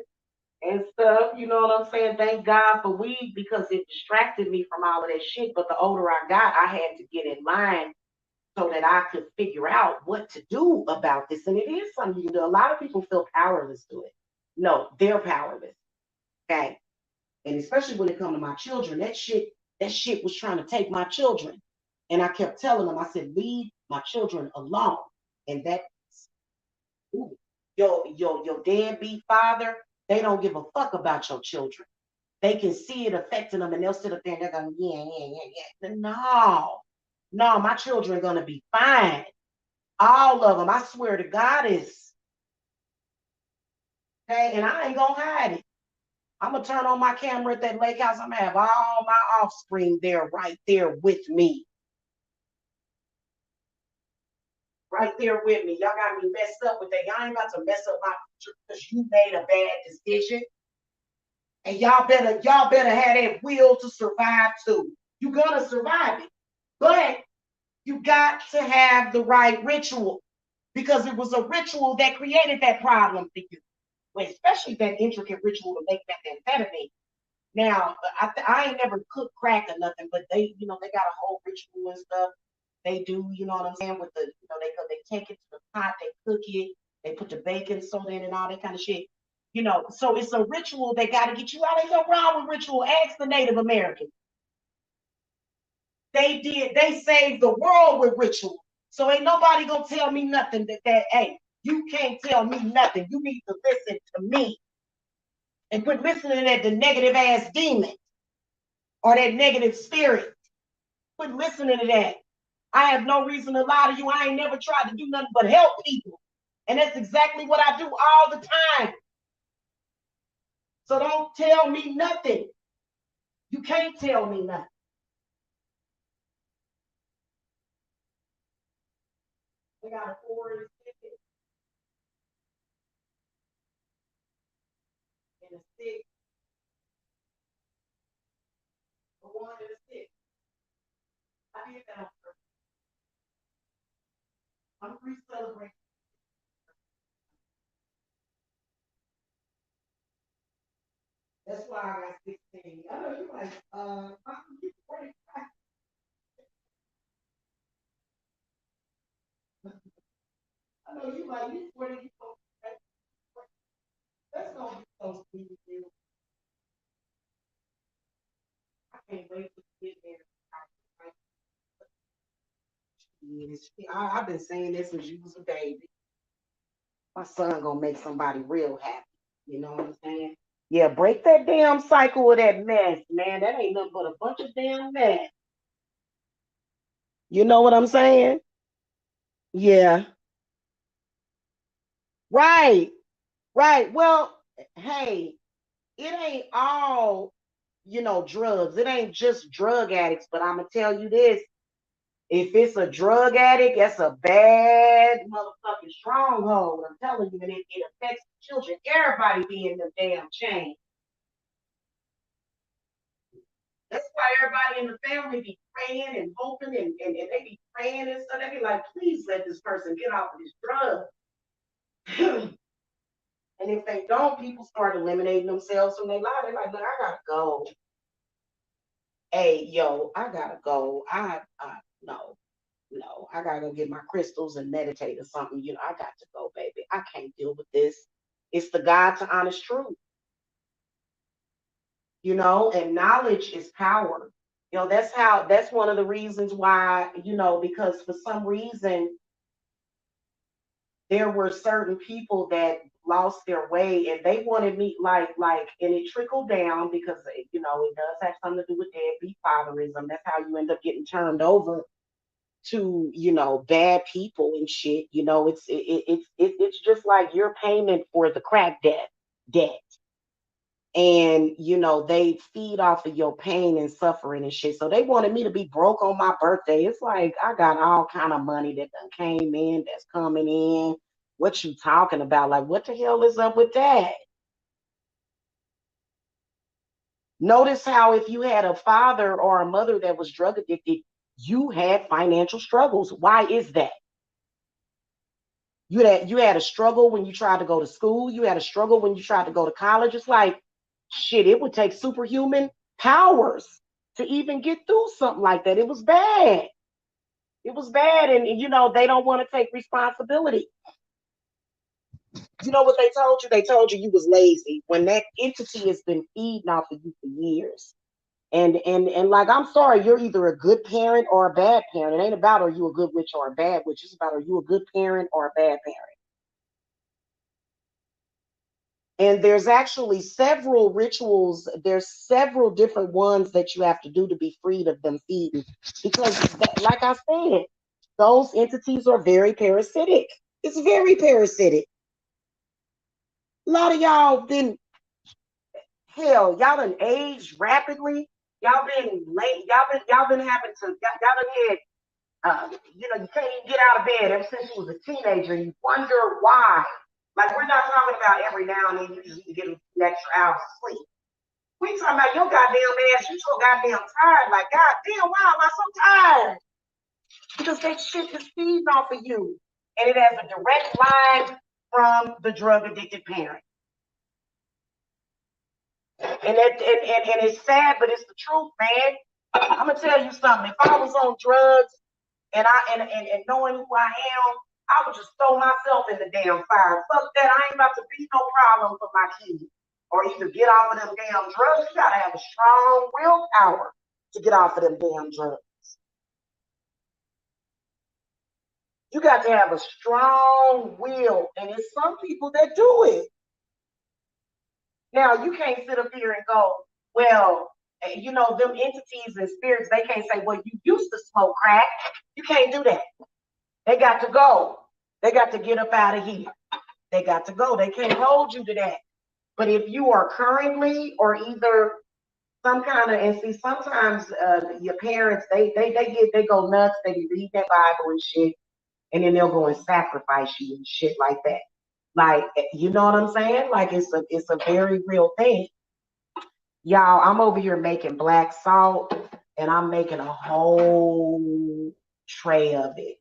and stuff. You know what I'm saying? Thank God for weed because it distracted me from all of that shit. But the older I got, I had to get in line so that I could figure out what to do about this. And it is something you can do. A lot of people feel powerless to it. No, they're powerless. Okay. And especially when it comes to my children, that shit was trying to take my children. And I kept telling them, I said, leave my children alone. And that ooh, your deadbeat father, they don't give a fuck about your children. They can see it affecting them and they'll sit up there and they're going, yeah, yeah, yeah, yeah. No, no, my children are gonna be fine. All of them. I swear to God is okay, and I ain't gonna hide it. I'm gonna turn on my camera at that lake house. I'm gonna have all my offspring there, right there with me. right there with me. Y'all got me messed up with that. Y'all ain't about to mess up my future because you made a bad decision. And y'all better have that will to survive too. You're gonna survive it. But you got to have the right ritual because it was a ritual that created that problem for you. Well, especially that intricate ritual to make methamphetamine. Now, I ain't never cooked crack or nothing, but they got a whole ritual and stuff. They do, you know what I'm saying, with the, they take it to the pot, they cook it, they put the baking soda in and all that kind of shit. So it's a ritual they got to get you out. Ain't no wrong with ritual. Ask the Native Americans. They saved the world with ritual. So ain't nobody gonna tell me nothing hey, you can't tell me nothing. You need to listen to me and quit listening to the negative ass demon or that negative spirit. Quit listening to that. I have no reason to lie to you. I ain't never tried to do nothing but help people. And that's exactly what I do all the time. So don't tell me nothing. You can't tell me nothing. We got a 4 and a 6 and a 6, a 1 and a 6. I did that. I'm pre-celebrating. That's why I got 16. I know you like, you 45. I know you like, you 40, you 45. That's gonna be so sweet with you. I can't wait to get there. I've been saying this since you was a baby. My son gonna make somebody real happy. You know what I'm saying? Yeah, break that damn cycle of that mess, man. That ain't nothing but a bunch of damn mess. You know what I'm saying? Yeah. Right. Right. Well, hey, it ain't all, drugs. It ain't just drug addicts, but I'm gonna tell you this. If it's a drug addict, that's a bad motherfucking stronghold. I'm telling you, and it affects the children. Everybody be in the damn chain. That's why everybody in the family be praying and hoping and they be praying and stuff. They be like, please let this person get off of this drug. And if they don't, people start eliminating themselves from their life. They're like, look, I gotta go. Hey, yo, I gotta go. No, no, I gotta go get my crystals and meditate or something. I got to go, baby. I can't deal with this. It's the God to honest truth, and knowledge is power. That's one of the reasons why, because for some reason there were certain people that lost their way and they wanted me and it trickled down because it does have something to do with deadbeat fatherism. That's how you end up getting turned over to bad people and shit. It's just like your payment for the crack debt, and they feed off of your pain and suffering and shit. So they wanted me to be broke on my birthday. It's like I got all kind of money that done came in, that's coming in. What you talking about? Like, what the hell is up with that? Notice how if you had a father or a mother that was drug addicted, you had financial struggles. Why is that? You had a struggle when you tried to go to school. You had a struggle when you tried to go to college. It's like shit, it would take superhuman powers to even get through something like that. It was bad. It was bad. And they don't want to take responsibility. You know what they told you? They told you was lazy when that entity has been feeding off of you for years. And like, I'm sorry, you're either a good parent or a bad parent. It ain't about are you a good witch or a bad witch. It's about are you a good parent or a bad parent. And there's actually several rituals. There's several different ones that you have to do to be freed of them feeding. Because, like I said, those entities are very parasitic. It's very parasitic. A lot of y'all been, hell, y'all done aged rapidly. Y'all been late. Y'all been having to, y'all done had You can't even get out of bed ever since you was a teenager. You wonder why. Like, we're not talking about every now and then you just need to get an extra hours of sleep. We talking about your goddamn ass. You so goddamn tired. Like, goddamn, why am I so tired? Because that shit is feeding off of you. And it has a direct line from the drug addicted parent. And it's sad, but it's the truth, man. I'm gonna tell you something. If I was on drugs and knowing who I am, I would just throw myself in the damn fire. Fuck that. I ain't about to be no problem for my kids. Or either get off of them damn drugs. You gotta have a strong willpower to get off of them damn drugs. You got to have a strong will, and it's some people that do it. Now, you can't sit up here and go, well, them entities and spirits, they can't say, well, you used to smoke crack. You can't do that. They got to go. They got to get up out of here. They got to go. They can't hold you to that. But if you are currently or either some kind of, and see, sometimes your parents, they go nuts. They read that Bible and shit, and then they'll go and sacrifice you and shit like that. Like, you know what I'm saying? Like, it's a very real thing. Y'all, I'm over here making black salt, and I'm making a whole tray of it.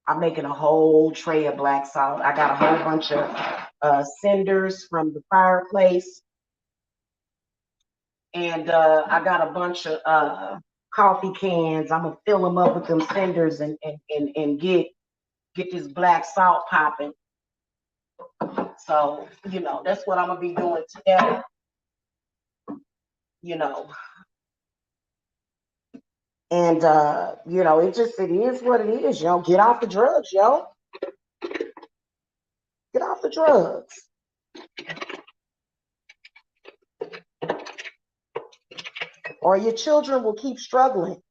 I'm making a whole tray of black salt. I got a whole bunch of cinders from the fireplace. And I got a bunch of coffee cans. I'm going to fill them up with them cinders and get this black salt popping. So, that's what I'm going to be doing today. And, it is what it is, yo. Get off the drugs, yo. Get off the drugs. Or your children will keep struggling.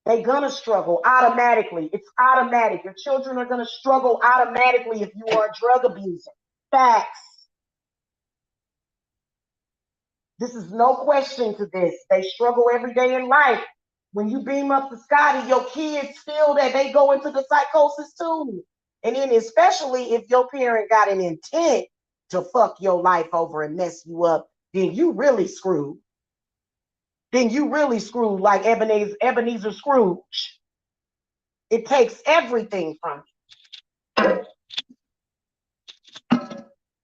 They're going to struggle automatically. It's automatic. Your children are going to struggle automatically if you are a drug abuser. Facts. This is no question to this. They struggle every day in life. When you beam up to Scotty, your kids feel that they go into the psychosis too. And then especially if your parent got an intent to fuck your life over and mess you up, then you really screwed. Then you really screwed like Ebenezer Scrooge. It takes everything from you.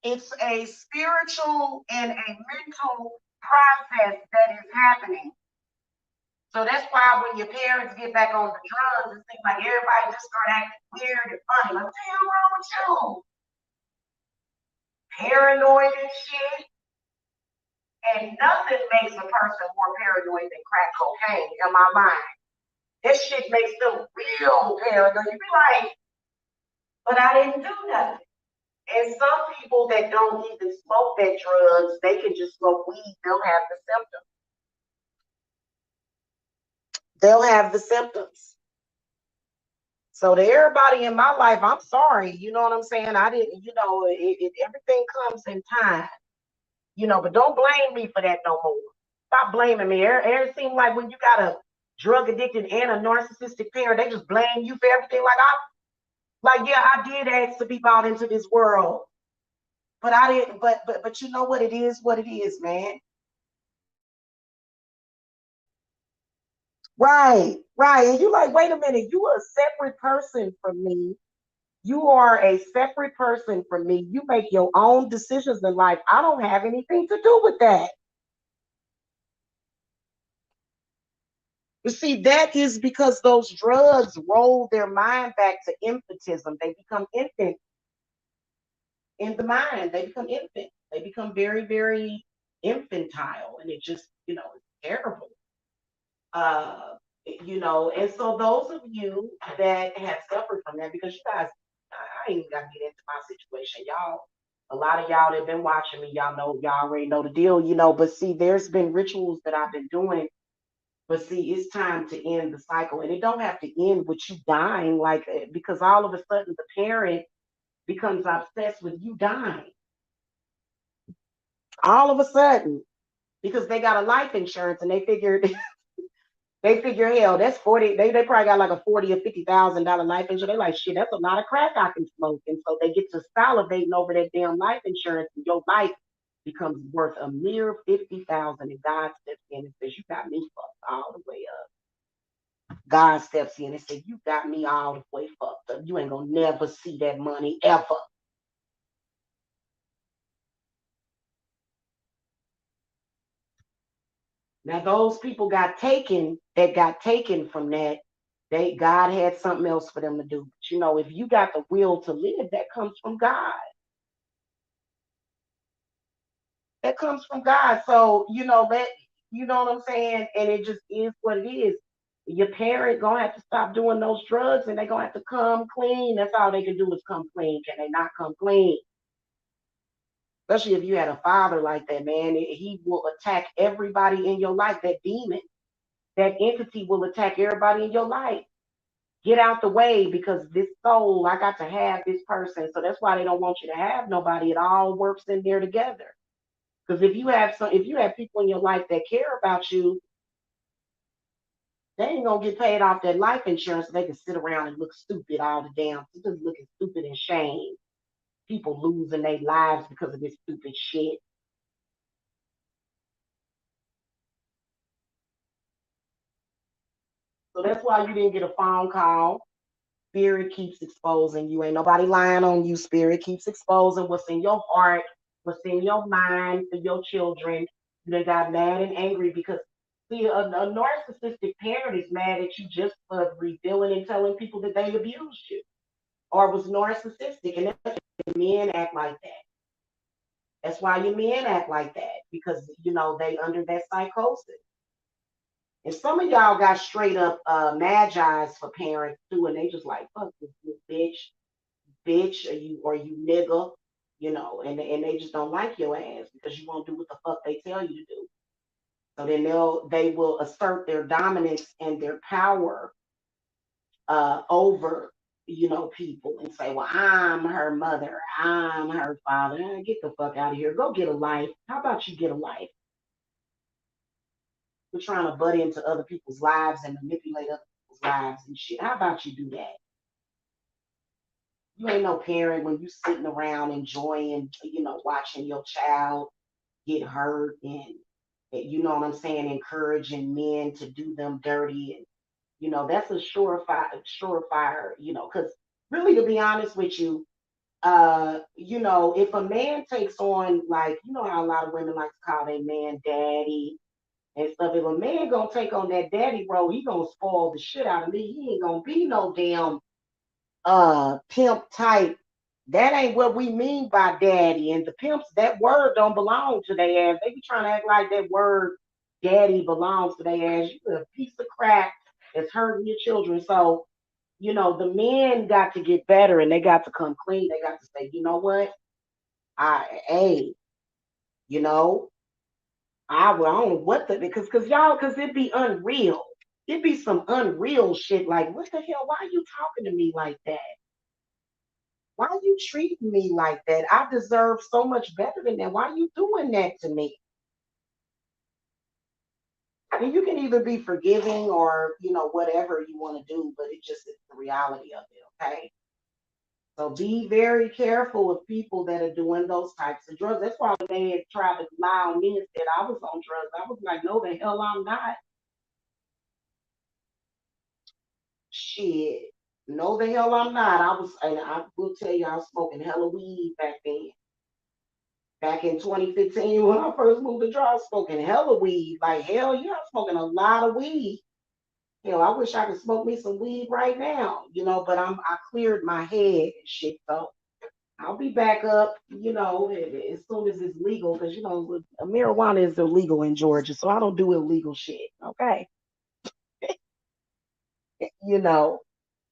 It's a spiritual and a mental process that is happening. So that's why when your parents get back on the drugs, it seems like everybody just start acting weird and funny. Like, what the hell wrong with you? Paranoid and shit. And nothing makes a person more paranoid than crack cocaine, in my mind. This shit makes them real paranoid. You be like, but I didn't do nothing. And some people that don't even smoke that drugs, they can just smoke weed, they'll have the symptoms. They'll have the symptoms. So to everybody in my life, I'm sorry. You know what I'm saying? I didn't, everything comes in time. But don't blame me for that no more. Stop blaming me. It seems like when you got a drug addicted and a narcissistic parent, they just blame you for everything. Yeah, I did ask to be brought into this world. But I didn't, but you know what it is, man. Right. And you like, wait a minute, you are a separate person from me. You are a separate person from me. You make your own decisions in life. I don't have anything to do with that. You see, that is because those drugs roll their mind back to infantism. They become infant in the mind. They become infant. They become very, very infantile. And it just, it's terrible. And so those of you that have suffered from that, because you guys, I ain't got to get into my situation. Y'all, a lot of y'all that have been watching me, y'all already know the deal, but see, there's been rituals that I've been doing. But see, it's time to end the cycle. And it don't have to end with you dying, because all of a sudden the parent becomes obsessed with you dying. All of a sudden, because they got a life insurance and they figured They figure, hell, that's 40. They probably got like a 40 or $50,000 life insurance. They like, shit, that's a lot of crack I can smoke. And so they get to salivating over that damn life insurance, and your life becomes worth a mere 50,000. And God steps in and says, you got me fucked all the way up. God steps in and says, you got me all the way fucked up. You ain't gonna never see that money ever. Now those people got taken from that. God had something else for them to do. But if you got the will to live, that comes from God. That comes from God. So, that you know what I'm saying? And it just is what it is. Your parent gonna have to stop doing those drugs, and they gonna have to come clean. That's all they can do is come clean. Can they not come clean? Especially if you had a father like that, man. He will attack everybody in your life. That demon, that entity will attack everybody in your life. Get out the way, because this soul, I got to have this person. So that's why they don't want you to have nobody. It all works in there together. Because if you have people in your life that care about you, they ain't gonna get paid off that life insurance so they can sit around and look stupid all the damn, just looking stupid and shame. People losing their lives because of this stupid shit. So that's why you didn't get a phone call. Spirit keeps exposing you. Ain't nobody lying on you. Spirit keeps exposing what's in your heart, what's in your mind for your children. They got mad and angry because, see, a narcissistic parent is mad at you just for revealing and telling people that they abused you or was narcissistic. And that's why men act like that. That's why your men act like that, because they under that psychosis. And some of y'all got straight up magi's for parents too, and they just like, fuck this bitch, or you nigga, and they just don't like your ass because you won't do what the fuck they tell you to do. So then they will assert their dominance and their power over people, and say, well, I'm her mother, I'm her father. Get the fuck out of here. Go get a life. How about you get a life? We're trying to butt into other people's lives and manipulate other people's lives and shit. How about you do that? You ain't no parent when you sitting around enjoying, watching your child get hurt, and you know what I'm saying, encouraging men to do them dirty. And that's a surefire, because really, to be honest with you, if a man takes on, like, how a lot of women like to call their man daddy and stuff. If a man gonna take on that daddy role, he gonna spoil the shit out of me. He ain't gonna be no damn pimp type. That ain't what we mean by daddy. And the pimps, that word don't belong to their ass. They be trying to act like that word daddy belongs to their ass. You a piece of crap that's hurting your children. So, the men got to get better, and they got to come clean. They got to say, you know what? Hey, you know, I don't know what because it'd be unreal. It'd be some unreal shit like, what the hell? Why are you talking to me like that? Why are you treating me like that? I deserve so much better than that. Why are you doing that to me? And you can either be forgiving or, whatever you want to do, but it just is the reality of it, okay? So be very careful of people that are doing those types of drugs. That's why when they had tried to lie on me and said I was on drugs, I was like, no, the hell I'm not. Shit. No, the hell I'm not. And I will tell you, I was smoking hella weed back then. Back in 2015, when I first moved to draw, I was smoking hella weed. Like, hell yeah, I'm smoking a lot of weed. I wish I could smoke me some weed right now, but I cleared my head and shit. So I'll be back up, as soon as it's legal, because, marijuana is illegal in Georgia. So I don't do illegal shit. Okay. You know,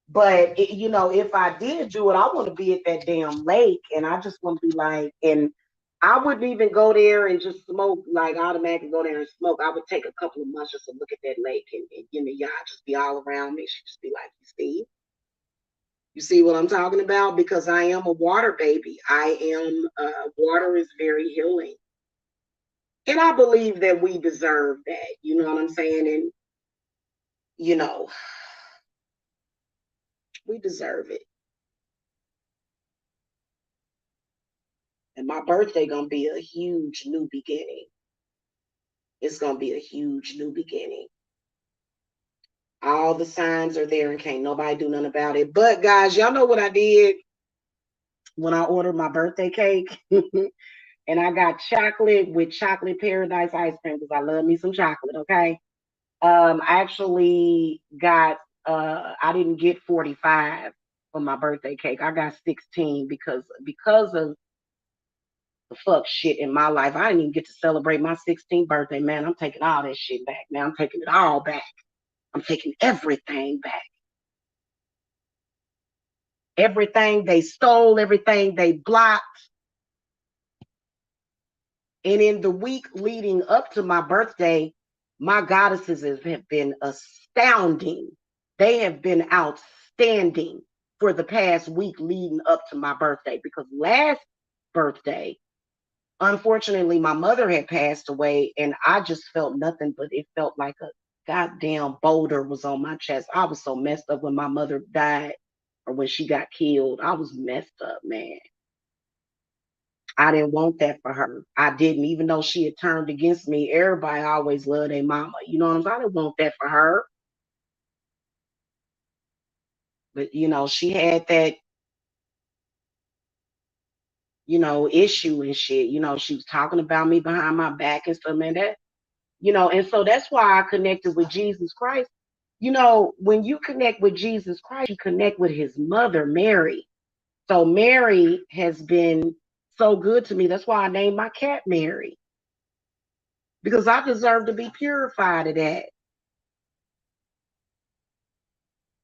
But if I did do it, I want to be at that damn lake, and I just want to be like, and I wouldn't even go there and just smoke, like automatically go there and smoke. I would take a couple of months just to look at that lake, and y'all just be all around me. She'd just be like, you see what I'm talking about? Because I am a water baby. Water is very healing, and I believe that we deserve that. You know what I'm saying? you know, we deserve it. And my birthday gonna be a huge new beginning. It's gonna be a huge new beginning. All the signs are there and can't nobody do nothing about it. But guys, y'all know what I did when I ordered my birthday cake? And I got chocolate with chocolate paradise ice cream because I love me some chocolate, okay? I actually got I didn't get 45 for my birthday cake. I got 16 because of the fuck shit in my life. I didn't even get to celebrate my 16th birthday, man. I'm taking all that shit back. Now I'm taking it all back. I'm taking everything back. Everything they stole, everything they blocked. And in the week leading up to my birthday, my goddesses have been astounding. They have been outstanding for the past week leading up to my birthday because last birthday, unfortunately, my mother had passed away and I just felt nothing, but it felt like a goddamn boulder was on my chest. I was so messed up when my mother died or when she got killed. I was messed up, man. I didn't want that for her. I didn't, even though she had turned against me. Everybody always loved their mama. You know what I'm saying? I didn't want that for her. But, she had that, issue and shit. She was talking about me behind my back and stuff, man. And so that's why I connected with Jesus Christ. When you connect with Jesus Christ, you connect with his mother, Mary. So Mary has been so good to me. That's why I named my cat Mary. Because I deserve to be purified of that.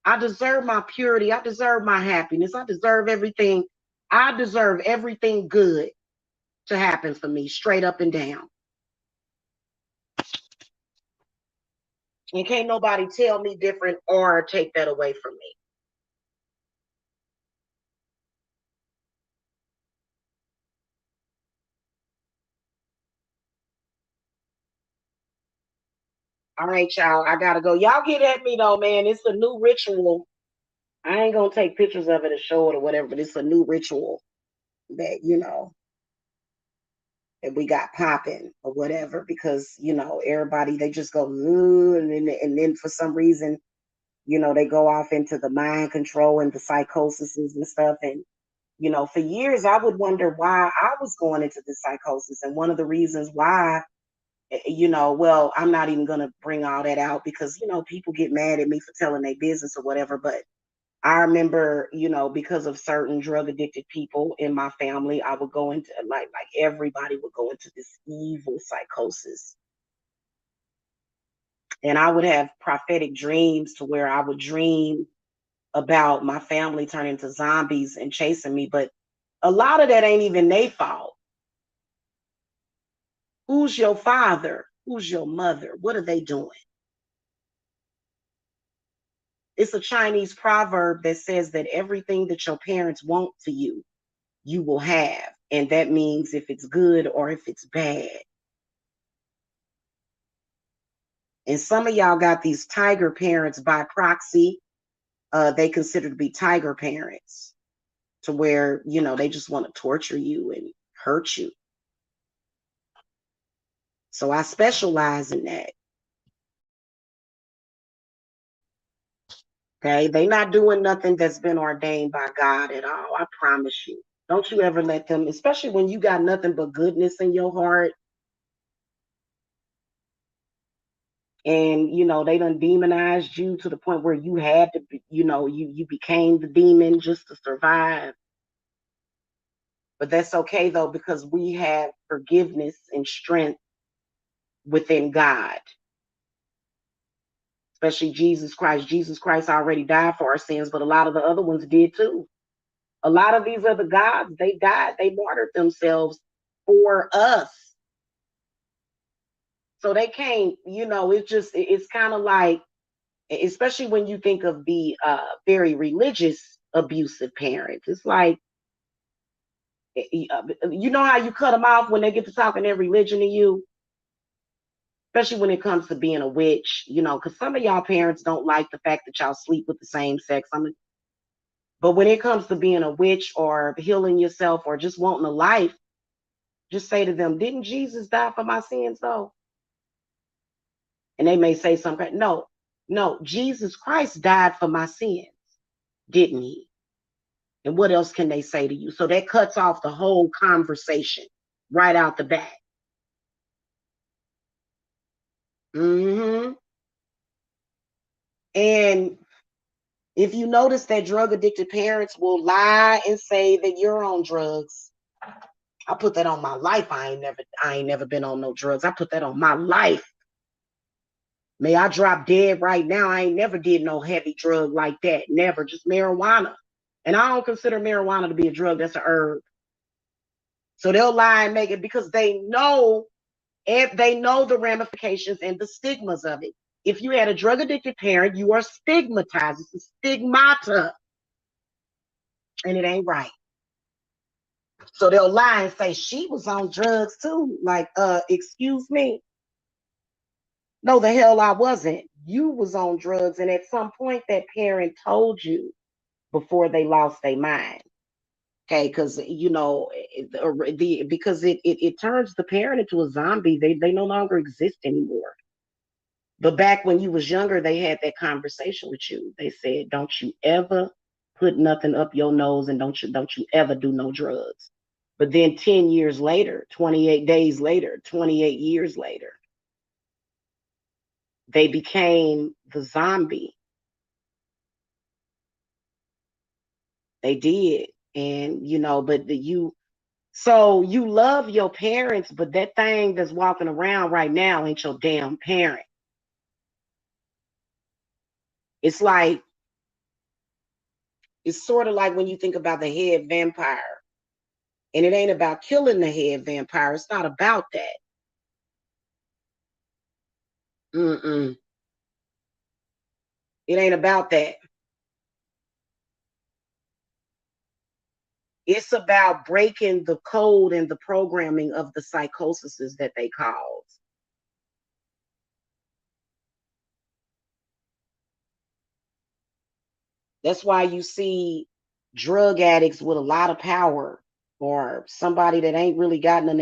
I deserve my purity. I deserve my happiness. I deserve everything. I deserve everything good to happen for me, straight up and down. And can't nobody tell me different or take that away from me. All right, y'all. I gotta go. Y'all get at me though, man. It's a new ritual. I ain't gonna take pictures of it or show it or whatever, but it's a new ritual that that we got popping or whatever because everybody they just go and then for some reason they go off into the mind control and the psychosis and stuff. And, for years, I would wonder why I was going into the psychosis. And one of the reasons why, well, I'm not even going to bring all that out because, people get mad at me for telling their business or whatever. But I remember, because of certain drug addicted people in my family, I would go into like everybody would go into this evil psychosis. And I would have prophetic dreams to where I would dream about my family turning to zombies and chasing me, but a lot of that ain't even their fault. Who's your father? Who's your mother? What are they doing? It's a Chinese proverb that says that everything that your parents want for you, you will have. And that means if it's good or if it's bad. And some of y'all got these tiger parents by proxy. They consider to be tiger parents to where, they just want to torture you and hurt you. So I specialize in that. Okay, they not doing nothing that's been ordained by God at all. I promise you. Don't you ever let them, especially when you got nothing but goodness in your heart, and they done demonized you to the point where you had to be, you became the demon just to survive. But that's okay though, because we have forgiveness and strength within God, especially Jesus Christ. Jesus Christ already died for our sins, but a lot of the other ones did too. A lot of these other gods, they died, they martyred themselves for us. So they can't, it's kind of like, especially when you think of the very religious abusive parents, it's like, you know how you cut them off when they get to talking their religion to you? especially when it comes to being a witch, because some of y'all parents don't like the fact that y'all sleep with the same sex. But when it comes to being a witch or healing yourself or just wanting a life, just say to them, didn't Jesus die for my sins though? And they may say something. No, no, Jesus Christ died for my sins, didn't he? And what else can they say to you? So that cuts off the whole conversation right out the bat. Mm-hmm. And if you notice that drug addicted parents will lie and say that you're on drugs, I put that on my life. I ain't never been on no drugs. I put that on my life. May I drop dead right now. I ain't never did no heavy drug like that. Never. Just marijuana. And I don't consider marijuana to be a drug. That's a herb. So they'll lie and make it because they know the ramifications and the stigmas of it. If you had a drug addicted parent, you are stigmatized. It's a stigmata. And it ain't right. So they'll lie and say she was on drugs too. Like, excuse me. No, the hell I wasn't. You was on drugs, and at some point that parent told you before they lost their mind. Okay, because because it turns the parent into a zombie. They no longer exist anymore. But back when you was younger, they had that conversation with you. They said, "Don't you ever put nothing up your nose, and don't you ever do no drugs." But then 10 years later, 28 days later, 28 years later, they became the zombie. They did. And so you love your parents, but that thing that's walking around right now ain't your damn parent. It's like it's sort of like when you think about the head vampire. And it ain't about killing the head vampire. It's not about that. Mm-mm. It ain't about that. It's about breaking the code and the programming of the psychoses that they cause. That's why you see drug addicts with a lot of power or somebody that ain't really gotten and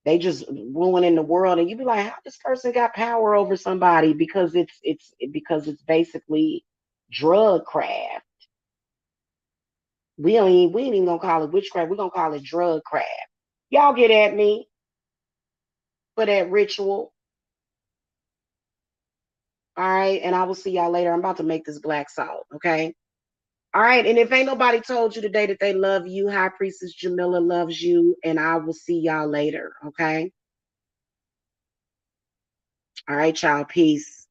they just ruining the world and you be like, how this person got power over somebody? Because it's basically drug craft. We ain't even gonna call it witchcraft, we're gonna call it drug craft. Y'all get at me for that ritual. All right, and I will see y'all later. I'm about to make this black salt, okay? All right, and if ain't nobody told you today that they love you, High Priestess Jamila loves you, and I will see y'all later, okay? All right, y'all, peace.